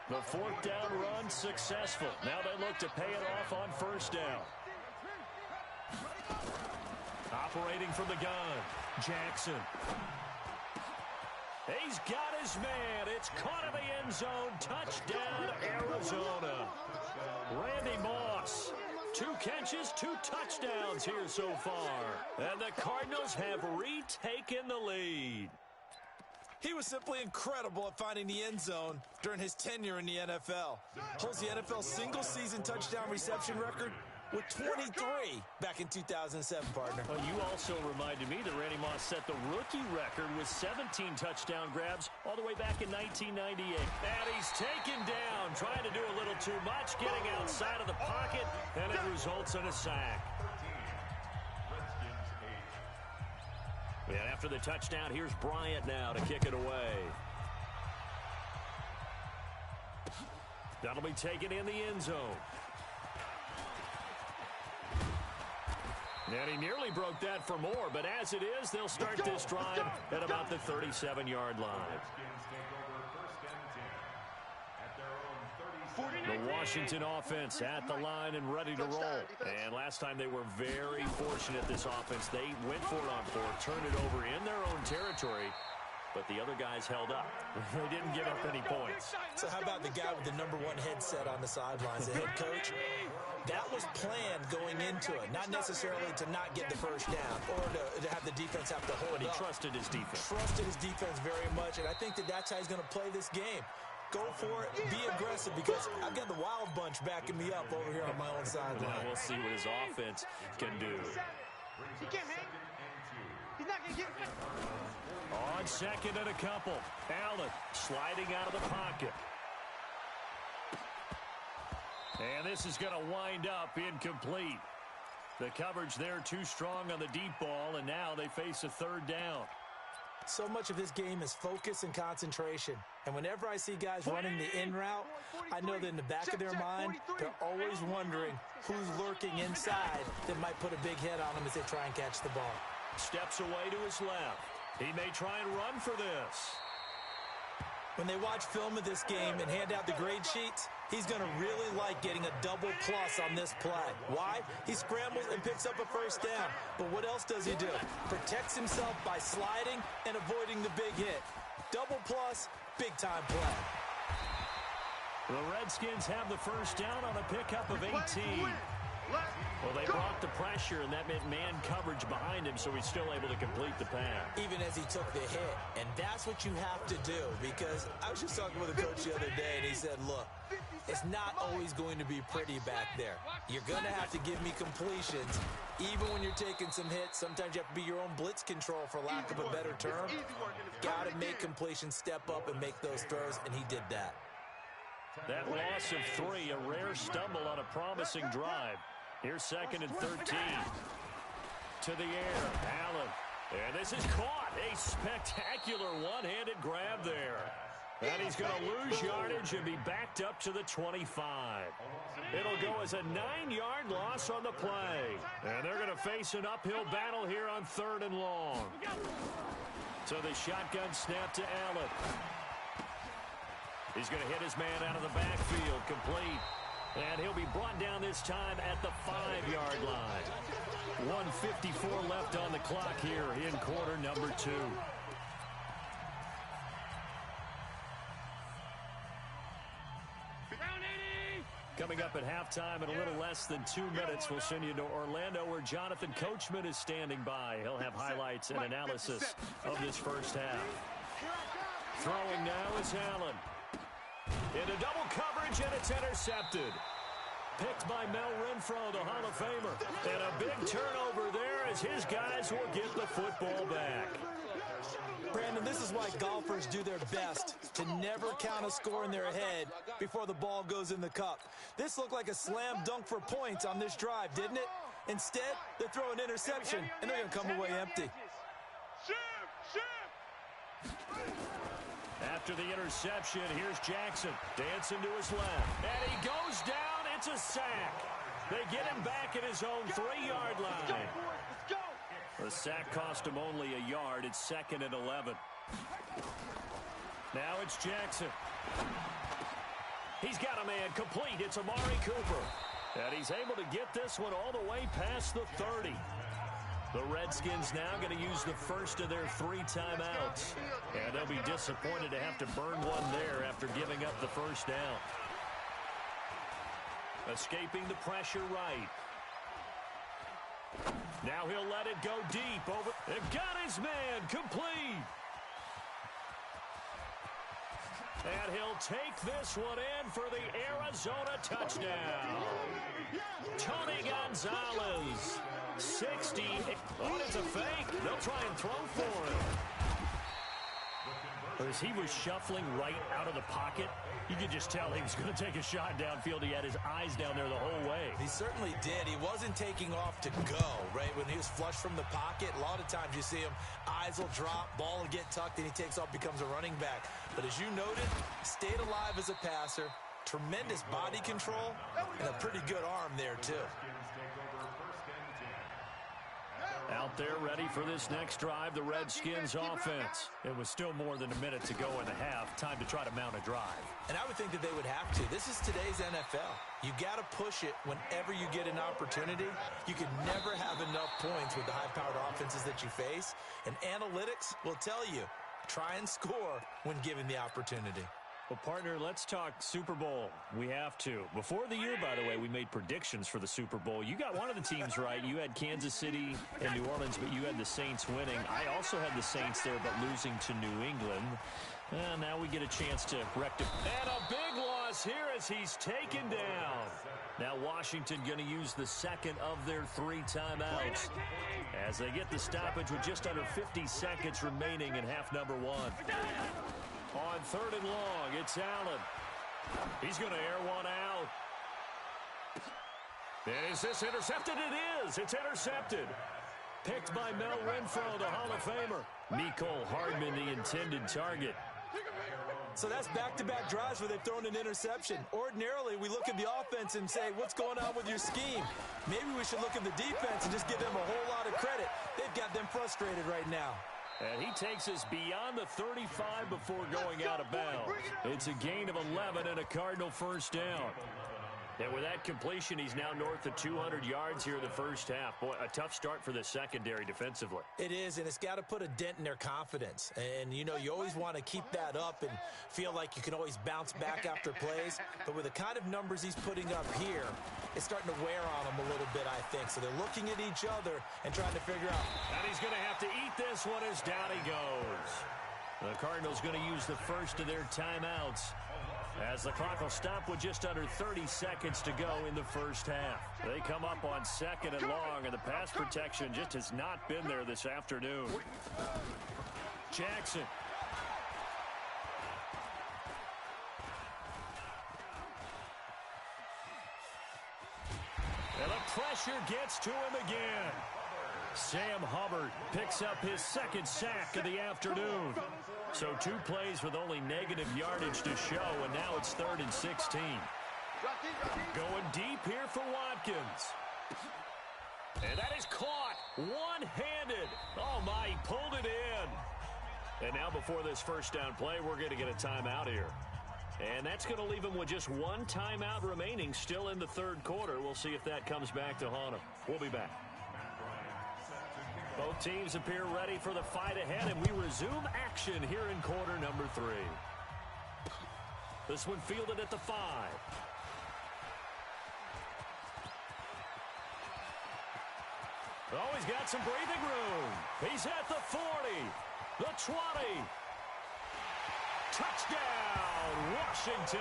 The 4th down run successful. Now they look to pay it off on 1st down. Operating from the gun, Jackson. He's got his man. It's caught in the end zone. Touchdown, Arizona. Randy Moss. 2 catches, 2 touchdowns here so far. And the Cardinals have retaken the lead. He was simply incredible at finding the end zone during his tenure in the NFL. Holds the NFL single-season touchdown reception record with 23 back in 2007, partner. Well, you also reminded me that Randy Moss set the rookie record with 17 touchdown grabs all the way back in 1998. And he's taken down, trying to do a little too much, getting outside of the pocket, and it results in a sack. And after the touchdown, here's Bryant now to kick it away. That'll be taken in the end zone. And he nearly broke that for more, but as it is, they'll start this drive at about the 37-yard line. The Washington offense at the line and ready to roll. And last time they were very fortunate, this offense. They went for it on 4, turned it over in their own territory, but the other guys held up. They didn't give up any points. So how about the guy with the #1 headset on the sidelines, the head coach? That was planned going into it, not necessarily to not get the first down or to have the defense have to hold But he up. trusted his defense. Trusted his defense very much, and I think that that's how he's going to play this game. Go for it, be aggressive, because I've got the wild bunch backing me up over here on my own sideline. Now we'll see what his offense can do. He can't hang. He's not going to get it. On second and a couple. Allen sliding out of the pocket. And this is going to wind up incomplete. The coverage there too strong on the deep ball, and now they face a 3rd down. So much of this game is focus and concentration. And whenever I see guys running the in route, I know that in the back of their mind, they're always wondering who's lurking inside that might put a big hit on them as they try and catch the ball. Steps away to his left. He may try and run for this. When they watch film of this game and hand out the grade sheets, he's going to really like getting a double plus on this play. Why? He scrambles and picks up a first down. But what else does he do? Protects himself by sliding and avoiding the big hit. Double plus, big-time play. The Redskins have the first down on a pickup of 18. Well, they brought the pressure, and that meant man coverage behind him, so he's still able to complete the pass. Even as he took the hit. And that's what you have to do, because I was just talking with a coach the other day, and he said, look, it's not always going to be pretty back there. You're going to have to give me completions. Even when you're taking some hits, sometimes you have to be your own blitz control, for lack of a better term. Got to make completions, step up, and make those throws, and he did that. That loss of 3, a rare stumble on a promising drive. Here's 2nd and 13. To the air, Allen. And this is caught. A spectacular one-handed grab there. And he's going to lose yardage and be backed up to the 25. It'll go as a 9-yard loss on the play. And they're going to face an uphill battle here on 3rd and long. So the shotgun snap to Allen. He's going to hit his man out of the backfield, complete. And he'll be brought down this time at the 5-yard line. 1:54 left on the clock here in quarter number 2. Coming up at halftime in a little less than 2 minutes, we'll send you to Orlando, where Jonathan Coachman is standing by. He'll have highlights and analysis of this first half. Throwing now is Allen. Into double coverage, and it's intercepted. Picked by Mel Renfro, the Hall of Famer. And a big turnover there as his guys will get the football back. Brandon, this is why golfers do their best to never count a score in their head before the ball goes in the cup. This looked like a slam dunk for points on this drive, didn't it? Instead, they throw an interception, and they're going to come away empty. After the interception, here's Jackson dancing to his left. And he goes down. It's a sack. They get him back at his own 3-yard line. The sack cost him only a yard. It's 2nd and 11. Now it's Jackson. He's got a man complete. It's Amari Cooper. And he's able to get this one all the way past the 30. The Redskins now going to use the first of their 3 timeouts. And they'll be disappointed to have to burn one there after giving up the first down. Escaping the pressure right. Now he'll let it go deep. Over. It got his man complete. And he'll take this one in for the Arizona touchdown. Tony Gonzalez, 60. Oh, it's a fake. They'll try and throw for him. As he was shuffling right out of the pocket, you could just tell he was going to take a shot downfield. He had his eyes down there the whole way. He certainly did. He wasn't taking off to go, right? When he was flush from the pocket, a lot of times you see him, eyes will drop, ball will get tucked, and he takes off, becomes a running back. But as you noted, stayed alive as a passer, tremendous body control, and a pretty good arm there, too. Out there ready for this next drive, the Redskins offense. It was still more than a minute to go in the half. Time to try to mount a drive. And I would think that they would have to. This is today's NFL. You got to push it whenever you get an opportunity. You can never have enough points with the high-powered offenses that you face. And analytics will tell you, try and score when given the opportunity. Well, partner, let's talk Super Bowl. We have to. Before the year, by the way, we made predictions for the Super Bowl. You got one of the teams right. You had Kansas City and New Orleans, but you had the Saints winning. I also had the Saints there, but losing to New England. Now we get a chance to rectify. And a big loss here as he's taken down. Now Washington going to use the second of their 3 timeouts as they get the stoppage with just under 50 seconds remaining in half number 1. On 3rd and long, it's Allen. He's going to air one out. And is this intercepted? It is. It's intercepted. Picked by Mel Renfro, the Hall of Famer. Mecole Hardman, the intended target. So that's back-to-back drives where they've thrown an interception. Ordinarily, we look at the offense and say, what's going on with your scheme? Maybe we should look at the defense and just give them a whole lot of credit. They've got them frustrated right now. And he takes us beyond the 35 before going out of bounds. It's a gain of 11 and a Cardinal first down. And with that completion, he's now north of 200 yards here in the first half. Boy, a tough start for the secondary defensively. It is, and it's got to put a dent in their confidence. And, you know, you always want to keep that up and feel like you can always bounce back after plays. But with the kind of numbers he's putting up here, it's starting to wear on them a little bit, I think. So they're looking at each other and trying to figure out. And he's going to have to eat this one as down he goes. The Cardinals going to use the first of their timeouts as the clock will stop with just under 30 seconds to go in the first half. They come up on 2nd and long, and the pass protection just has not been there this afternoon. Jackson. And the pressure gets to him again. Sam Hubbard picks up his 2nd sack of the afternoon. So 2 plays with only negative yardage to show, and now it's 3rd and 16. Going deep here for Watkins. And that is caught one-handed. Oh, my, he pulled it in. And now before this first down play, we're going to get a timeout here. And that's going to leave him with just 1 timeout remaining still in the 3rd quarter. We'll see if that comes back to haunt him. We'll be back. Both teams appear ready for the fight ahead, and we resume action here in quarter number 3. This one fielded at the 5. Oh, he's got some breathing room. He's at the 40, the 20. Touchdown, Washington.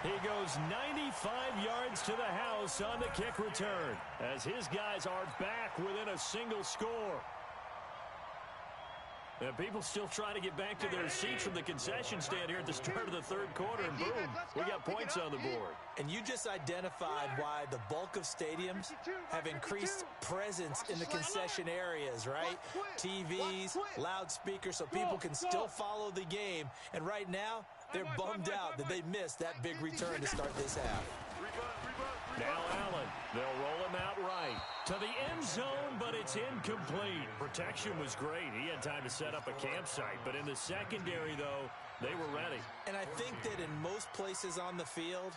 He goes 95 yards to the house on the kick return as his guys are back within a single score. And people still trying to get back to their seats from the concession stand here at the start of the 3rd quarter, and boom, we got points on the board. And you just identified why the bulk of stadiums have increased presence in the concession areas, right? TVs, loudspeakers, so people can still follow the game. And right now, they're bummed out that they missed that big return to start this half. Now Allen, they'll roll him out right to the end zone, but it's incomplete. Protection was great. He had time to set up a campsite, but in the secondary, though, they were ready. And I think that in most places on the field,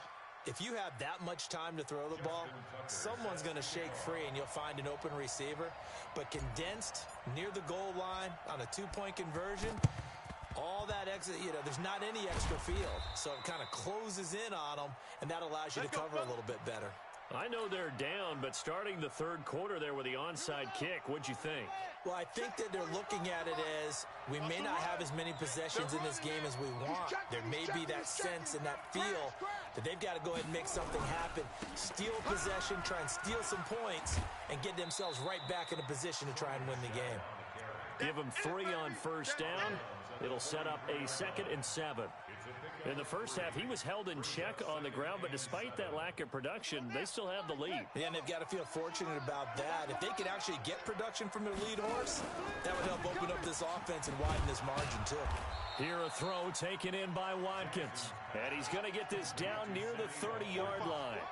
If you have that much time to throw the ball, someone's going to shake free and you'll find an open receiver. But condensed near the goal line on a two-point conversion, all that extra, there's not any extra field. So it kind of closes in on them, and that allows you to cover a little bit better. I know they're down, but starting the third quarter there with the onside kick, what'd you think? Well, I think that they're looking at it as we may not have as many possessions in this game as we want. There may be that sense and that feel that they've got to go ahead and make something happen. Steal possession, try and steal some points, and get themselves right back in a position to try and win the game. Give them 3 on first down. It'll set up a 2nd and 7. In the first half, he was held in check on the ground, but despite that lack of production, they still have the lead. Yeah, and they've got to feel fortunate about that. If they could actually get production from their lead horse, that would help open up this offense and widen this margin, too. Here a throw taken in by Watkins. And he's going to get this down near the 30-yard line.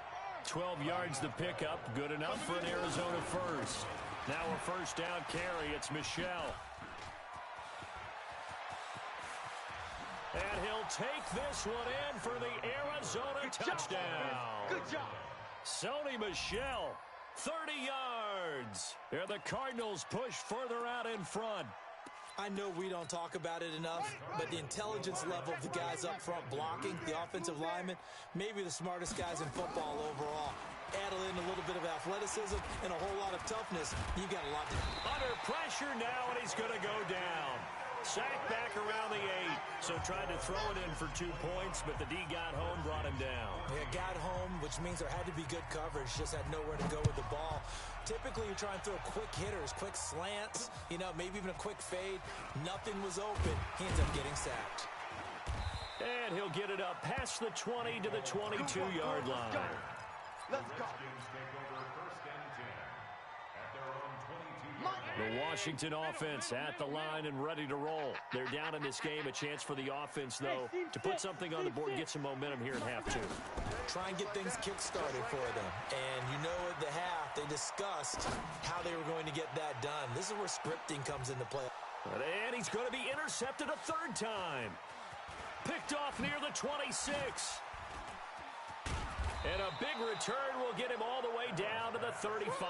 12 yards the pickup, good enough for an Arizona first. Now a first down carry, it's Michel. And he'll take this one in for the Arizona touchdown. Good job. Sony Michel, 30 yards. Here the Cardinals push further out in front. I know we don't talk about it enough, but the intelligence level of the guys up front blocking, the offensive linemen, maybe the smartest guys in football overall. Add in a little bit of athleticism and a whole lot of toughness, you got a lot to do. Under pressure now, and he's going to go down. Sacked back around the 8, so tried to throw it in for 2 points, but the D got home, brought him down. Yeah, got home, which means there had to be good coverage, just had nowhere to go with the ball. Typically, you try and throw quick hitters, quick slants, maybe even a quick fade. Nothing was open. He ends up getting sacked. And he'll get it up past the 20 to the 22-yard line. Let's go. The Washington offense at the line and ready to roll. They're down in this game. A chance for the offense, though, to put something on the board, get some momentum here in half 2. Try and get things kick-started for them. And at the half, they discussed how they were going to get that done. This is where scripting comes into play. And he's going to be intercepted a 3rd time. Picked off near the 26. And a big return will get him all the way down to the 35.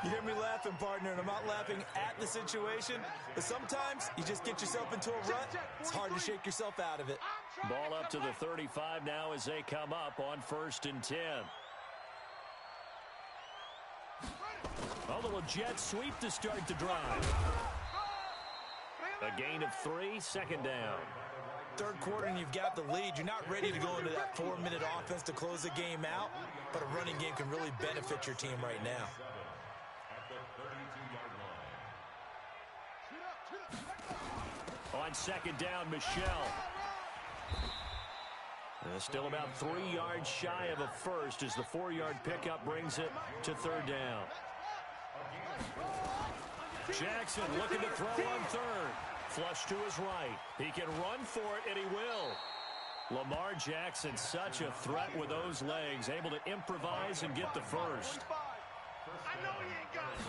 You hear me laughing, partner, and I'm not laughing at the situation, but sometimes you just get yourself into a rut. It's hard to shake yourself out of it. Ball up to the 35 now as they come up on 1st and 10. A little jet sweep to start the drive. A gain of 3, 2nd down. 3rd quarter and you've got the lead. You're not ready to go into that 4-minute offense to close the game out, but a running game can really benefit your team right now. On 2nd down, Michel. Still about 3 yards shy of a first as the 4-yard pickup brings it to 3rd down. Jackson looking to throw on 3rd. Flush to his right. He can run for it, and he will. Lamar Jackson, such a threat with those legs, able to improvise and get the first. I know he ain't got it.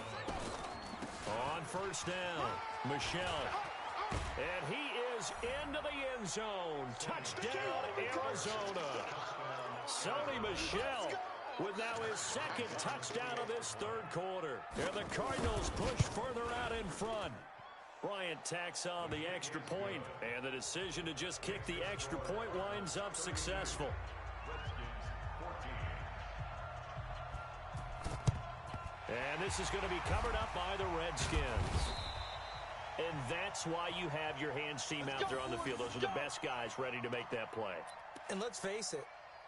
On 1st down, Michel. And he is into the end zone. Touchdown, Arizona. Sony Michel with now his 2nd touchdown of this 3rd quarter. And the Cardinals push further out in front. Bryant tacks on the extra point, and the decision to just kick the extra point winds up successful. And this is going to be covered up by the Redskins. And that's why you have your hands team out there on the field. Those are the best guys ready to make that play. And let's face it,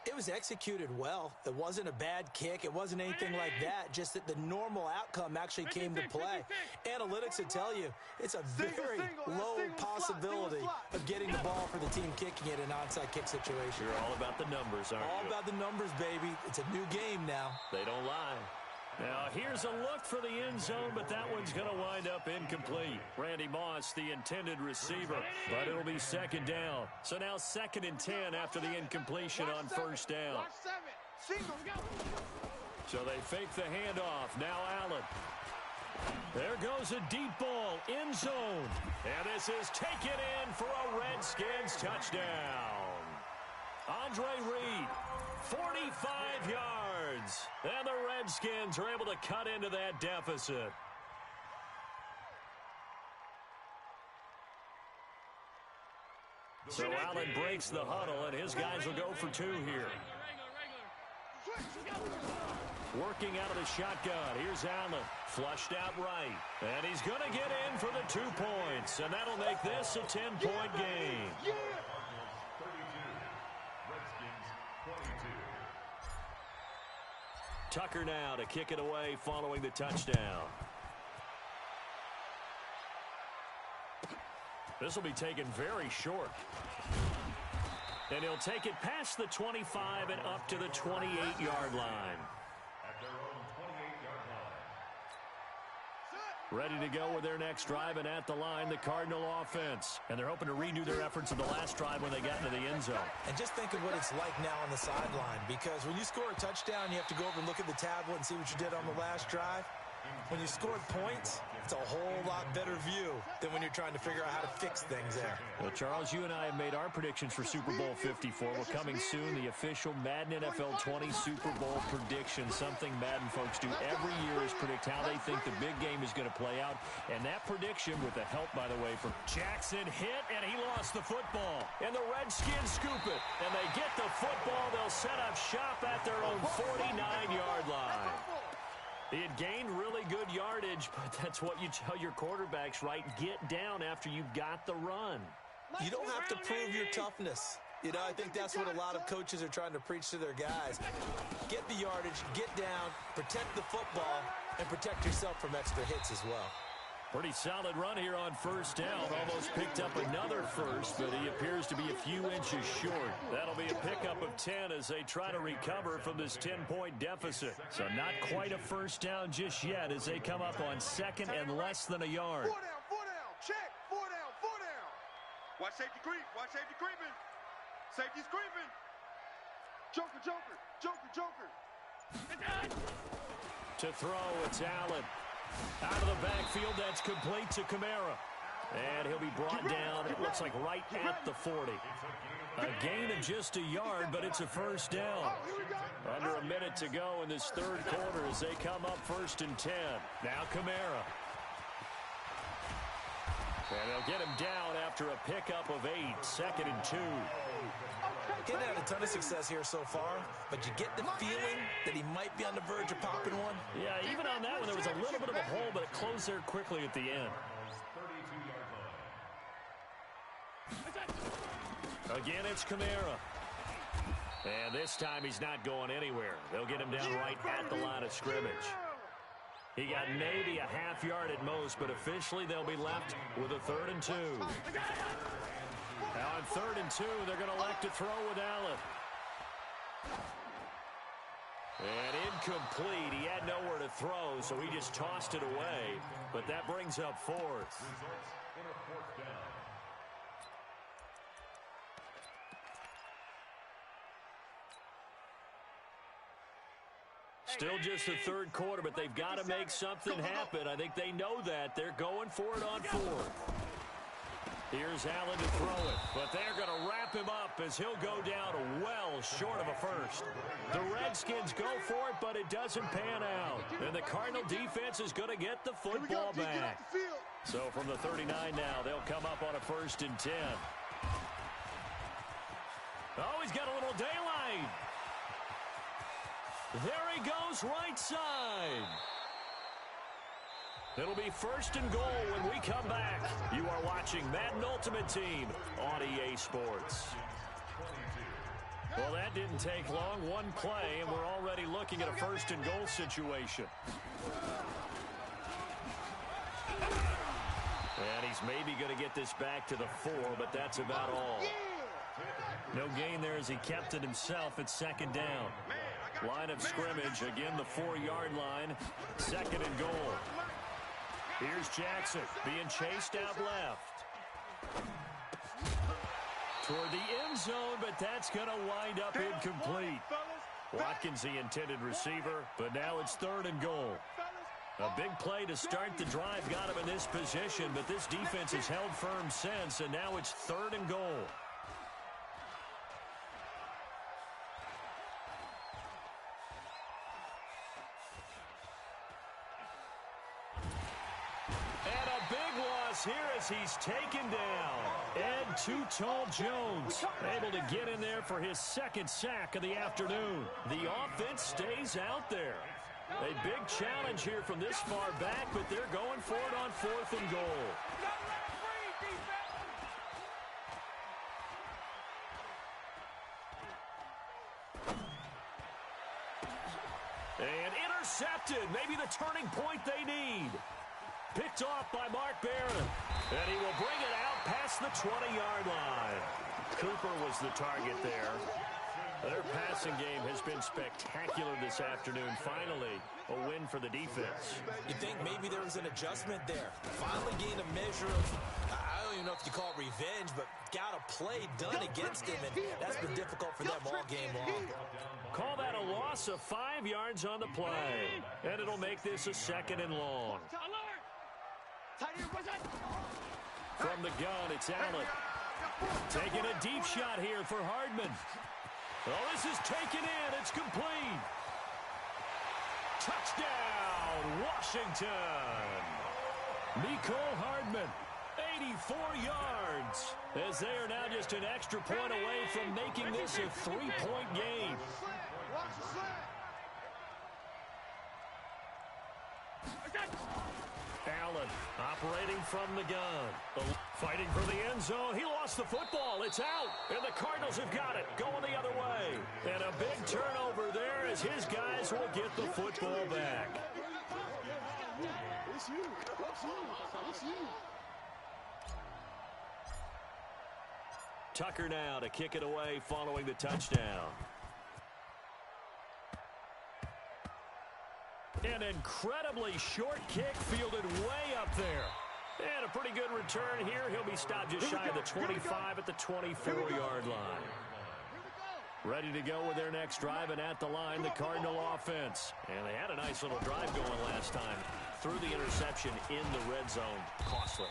it was executed well. It wasn't a bad kick. It wasn't anything like that. Just that the normal outcome actually came to play. Analytics would tell you it's a very low possibility of getting the ball for the team kicking it in an onside kick situation. You're all about the numbers, aren't you? All about the numbers, baby. It's a new game now. They don't lie. Now, here's a look for the end zone, but that one's going to wind up incomplete. Randy Moss, the intended receiver, but it'll be 2nd down. So now 2nd and 10 after the incompletion on 1st down. So they fake the handoff. Now Allen. There goes a deep ball, end zone. And this is taken in for a Redskins touchdown. Andre Reed, 45 yards. And the Redskins are able to cut into that deficit. So Allen breaks the huddle, and his guys will go for two here. Working out of the shotgun. Here's Allen. Flushed out right. And he's going to get in for the 2 points. And that'll make this a 10-point game. Tucker now to kick it away following the touchdown. This will be taken very short. And he'll take it past the 25 and up to the 28-yard line. At their own 28-yard line. Ready to go with their next drive, and at the line, the Cardinal offense. And they're hoping to redo their efforts in the last drive when they got into the end zone. And just think of what it's like now on the sideline, because when you score a touchdown, you have to go over and look at the tablet and see what you did on the last drive. When you scored points, it's a whole lot better view than when you're trying to figure out how to fix things there. Well, Charles, you and I have made our predictions for Super Bowl 54. We're coming soon, the official Madden NFL 20 Super Bowl prediction. Something Madden folks do every year is predict how they think the big game is going to play out. And that prediction, with the help, by the way, from Jackson, hit, and he lost the football. And the Redskins scoop it, and they get the football. They'll set up shop at their own 49-yard line. He had gained really good yardage, but that's what you tell your quarterbacks, right? Get down after you've got the run. You don't have to prove your toughness. You know, I think that's what a lot of coaches are trying to preach to their guys. Get the yardage, get down, protect the football, and protect yourself from extra hits as well. Pretty solid run here on first down. Almost picked up another first, but he appears to be a few inches short. That'll be a pickup of 10 as they try to recover from this 10-point deficit. So not quite a first down just yet as they come up on second and less than a yard. 4 down, check, 4 down. Watch safety creep, watch safety creeping. Safety's creeping. Joker. To throw, it's Allen. Out of the backfield, that's complete to Kamara. And he'll be brought down, it looks like right at the 40. A gain of just a yard, but it's a first down. Under a minute to go in this third quarter as they come up 1st and 10. Now Kamara. And they'll get him down after a pickup of 8, 2nd and 2. He had a ton of success here so far, but you get the feeling that he might be on the verge of popping one. Yeah, even on that one, there was a little bit of a hole, but it closed there quickly at the end. Again, it's Kamara. And this time he's not going anywhere. They'll get him down right at the line of scrimmage. He got maybe a half yard at most, but officially they'll be left with a 3rd and 2. Now on 3rd and 2, they're going to elect to throw with Allen. And incomplete. He had nowhere to throw, so he just tossed it away. But that brings up 4th. Still just the third quarter, but they've got to make something happen. I think they know that. They're going for it on 4th. Here's Allen to throw it, but they're going to wrap him up as he'll go down well short of a first. The Redskins go for it, but it doesn't pan out. And the Cardinal defense is going to get the football back. So from the 39 now, they'll come up on a 1st and 10. Oh, he's got a little daylight. There he goes, right side. It'll be 1st and goal when we come back. You are watching Madden Ultimate Team on EA Sports. Well, that didn't take long. One play, and we're already looking at a 1st and goal situation. And he's maybe going to get this back to the 4, but that's about all. No gain there as he kept it himself at 2nd down. Line of scrimmage, again the 4-yard line, 2nd and goal. Here's Jackson being chased out left. Toward the end zone, but that's going to wind up incomplete. Watkins the intended receiver, but now it's 3rd and goal. A big play to start the drive got him in this position, but this defense has held firm since, and now it's 3rd and goal. And a big loss here as he's taken down. Ed Too Tall Jones able to get in there for his second sack of the afternoon. The offense stays out there. A big challenge here from this far back, but they're going for it on 4th and goal. And intercepted. Maybe the turning point they need. Picked off by Mark Barron. And he will bring it out past the 20-yard line. Cooper was the target there. Their passing game has been spectacular this afternoon. Finally, a win for the defense. You think maybe there was an adjustment there. Finally gained a measure of, I don't even know if you call it revenge, but got a play done against him, and that's been difficult for them all game long. Call that a loss of 5 yards on the play. And it'll make this a 2nd and long. From the gun, it's Allen. Taking a deep shot here for Hardman. Oh, this is taken in. It's complete. Touchdown, Washington. Nicole Hardman, 84 yards. As they are now just an extra point away from making this a 3-point game. Allen operating from the gun. Fighting for the end zone. He lost the football. It's out. And the Cardinals have got it. Going the other way. And a big turnover there as his guys will get the football back. Tucker now to kick it away following the touchdown. An incredibly short kick fielded way up there. And a pretty good return here. He'll be stopped just shy of the 25 at the 24-yard line. Ready to go with their next drive, and at the line, the Cardinal offense. And they had a nice little drive going last time. Threw the interception in the red zone. Costly.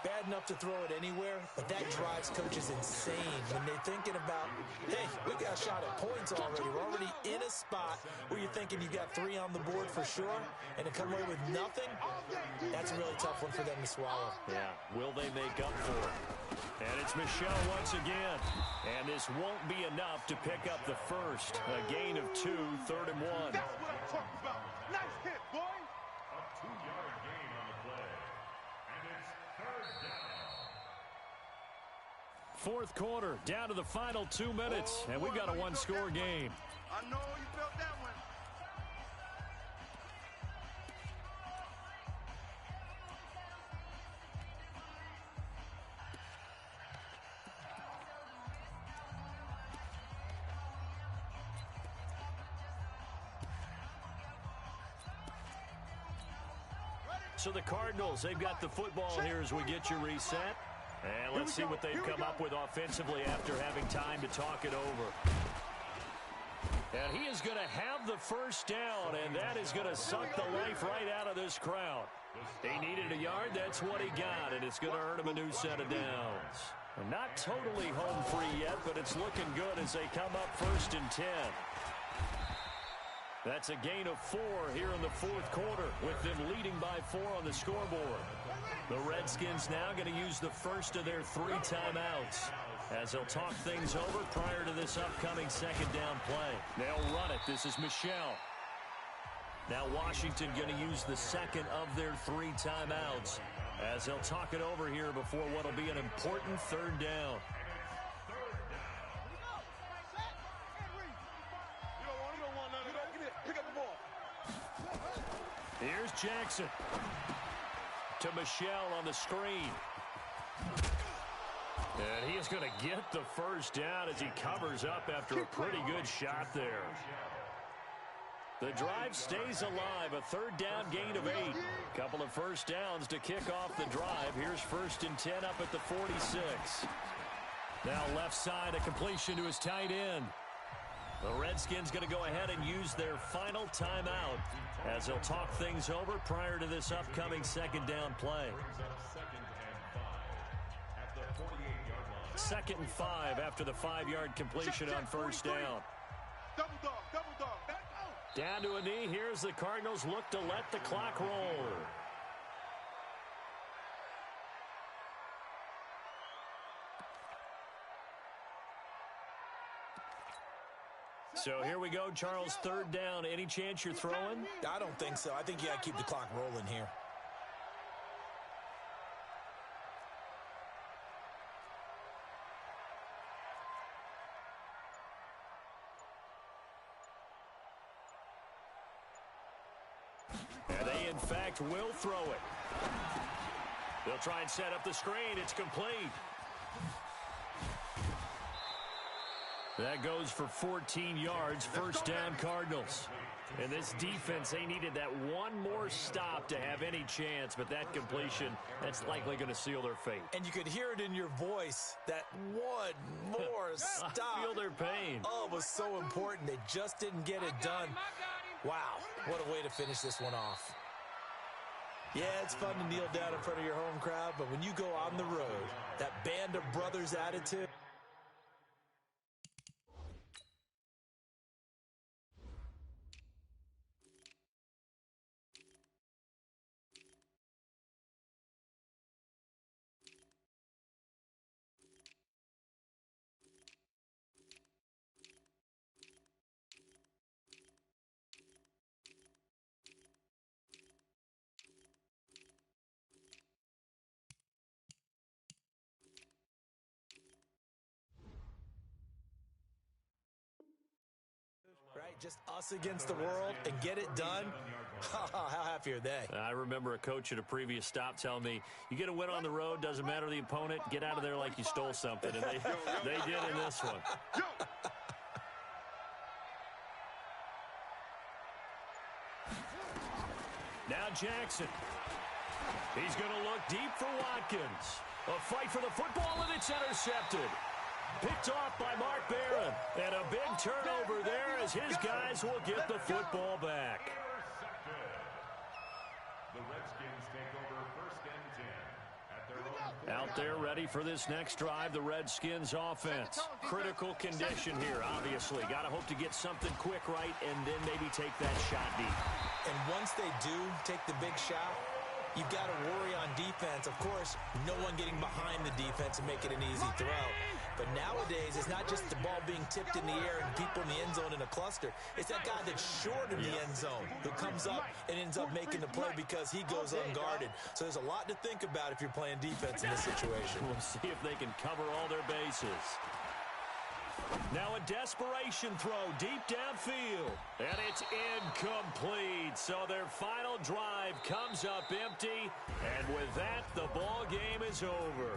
Bad enough to throw it anywhere, but that drives coaches insane when they're thinking about, hey, we got a shot at points already. We're already in a spot where you're thinking you got 3 on the board for sure, and to come away with nothing, that's a really tough one for them to swallow. Yeah, will they make up for it? And it's Michelle once again. And this won't be enough to pick up the first. A gain of 2, 3rd and 1. That's what I'm talking about. Nice hit, boy. A 2-yard gain on the play. And it's 3rd down. 4th quarter, down to the final 2 minutes. And we've got a 1-score game. I know you felt that one. So the Cardinals, they've got the football here as we get you reset. And let's see what they've come up with offensively after having time to talk it over. And he is going to have the first down, and that is going to suck the life right out of this crowd. He needed a yard, that's what he got, and it's going to earn him a new set of downs. And not totally home free yet, but it's looking good as they come up 1st and 10. That's a gain of 4 here in the 4th quarter, with them leading by 4 on the scoreboard. The Redskins now going to use the first of their 3 timeouts, as they'll talk things over prior to this upcoming 2nd down play. They'll run it. This is Michelle. Now Washington going to use the 2nd of their 3 timeouts, as they'll talk it over here before what will be an important 3rd down. Here's Jackson to Michelle on the screen. And he is going to get the first down as he covers up after a pretty good shot there. The drive stays alive, a 3rd down gain of 8. Couple of first downs to kick off the drive. Here's 1st and 10 up at the 46. Now left side, a completion to his tight end. The Redskins going to go ahead and use their final timeout as they'll talk things over prior to this upcoming 2nd down play. 2nd and 5 after the 5-yard completion on 1st down. Double dog. Down to a knee. Here's the Cardinals look to let the clock roll. So here we go, Charles, third down. Any chance you're throwing? I don't think so. I think you got to keep the clock rolling here. And they, in fact, will throw it. They'll try and set up the screen. It's complete. That goes for 14 yards. First down, Cardinals. And this defense, they needed that one more stop to have any chance, but that completion, that's likely going to seal their fate. And you could hear it in your voice, that one more stop. I feel their pain. Oh, it was so important. They just didn't get it done. Wow, what a way to finish this one off. Yeah, it's fun to kneel down in front of your home crowd, but when you go on the road, that band of brothers attitude. Right, just us against the world and get it done. How happy are they? I remember a coach at a previous stop telling me, you get a win on the road, doesn't matter the opponent, get out of there like you stole something. And they did in this one. Now Jackson. He's going to look deep for Watkins. A fight for the football, and it's intercepted. Picked off by Mark Barron. And a big turnover there as his guys will get the football back. The Redskins take over first and 10 at their own. Out there ready for this next drive, the Redskins offense. Critical condition here, obviously. Got to hope to get something quick right and then maybe take that shot deep. And once they do take the big shot, you've got to worry on defense. Of course, no one getting behind the defense and make it an easy throw. But nowadays, it's not just the ball being tipped in the air and people in the end zone in a cluster. It's that guy that's short in the end zone who comes up and ends up making the play because he goes unguarded. So there's a lot to think about if you're playing defense in this situation. We'll see if they can cover all their bases. Now a desperation throw deep downfield. And it's incomplete. So their final drive comes up empty. And with that, the ball game is over.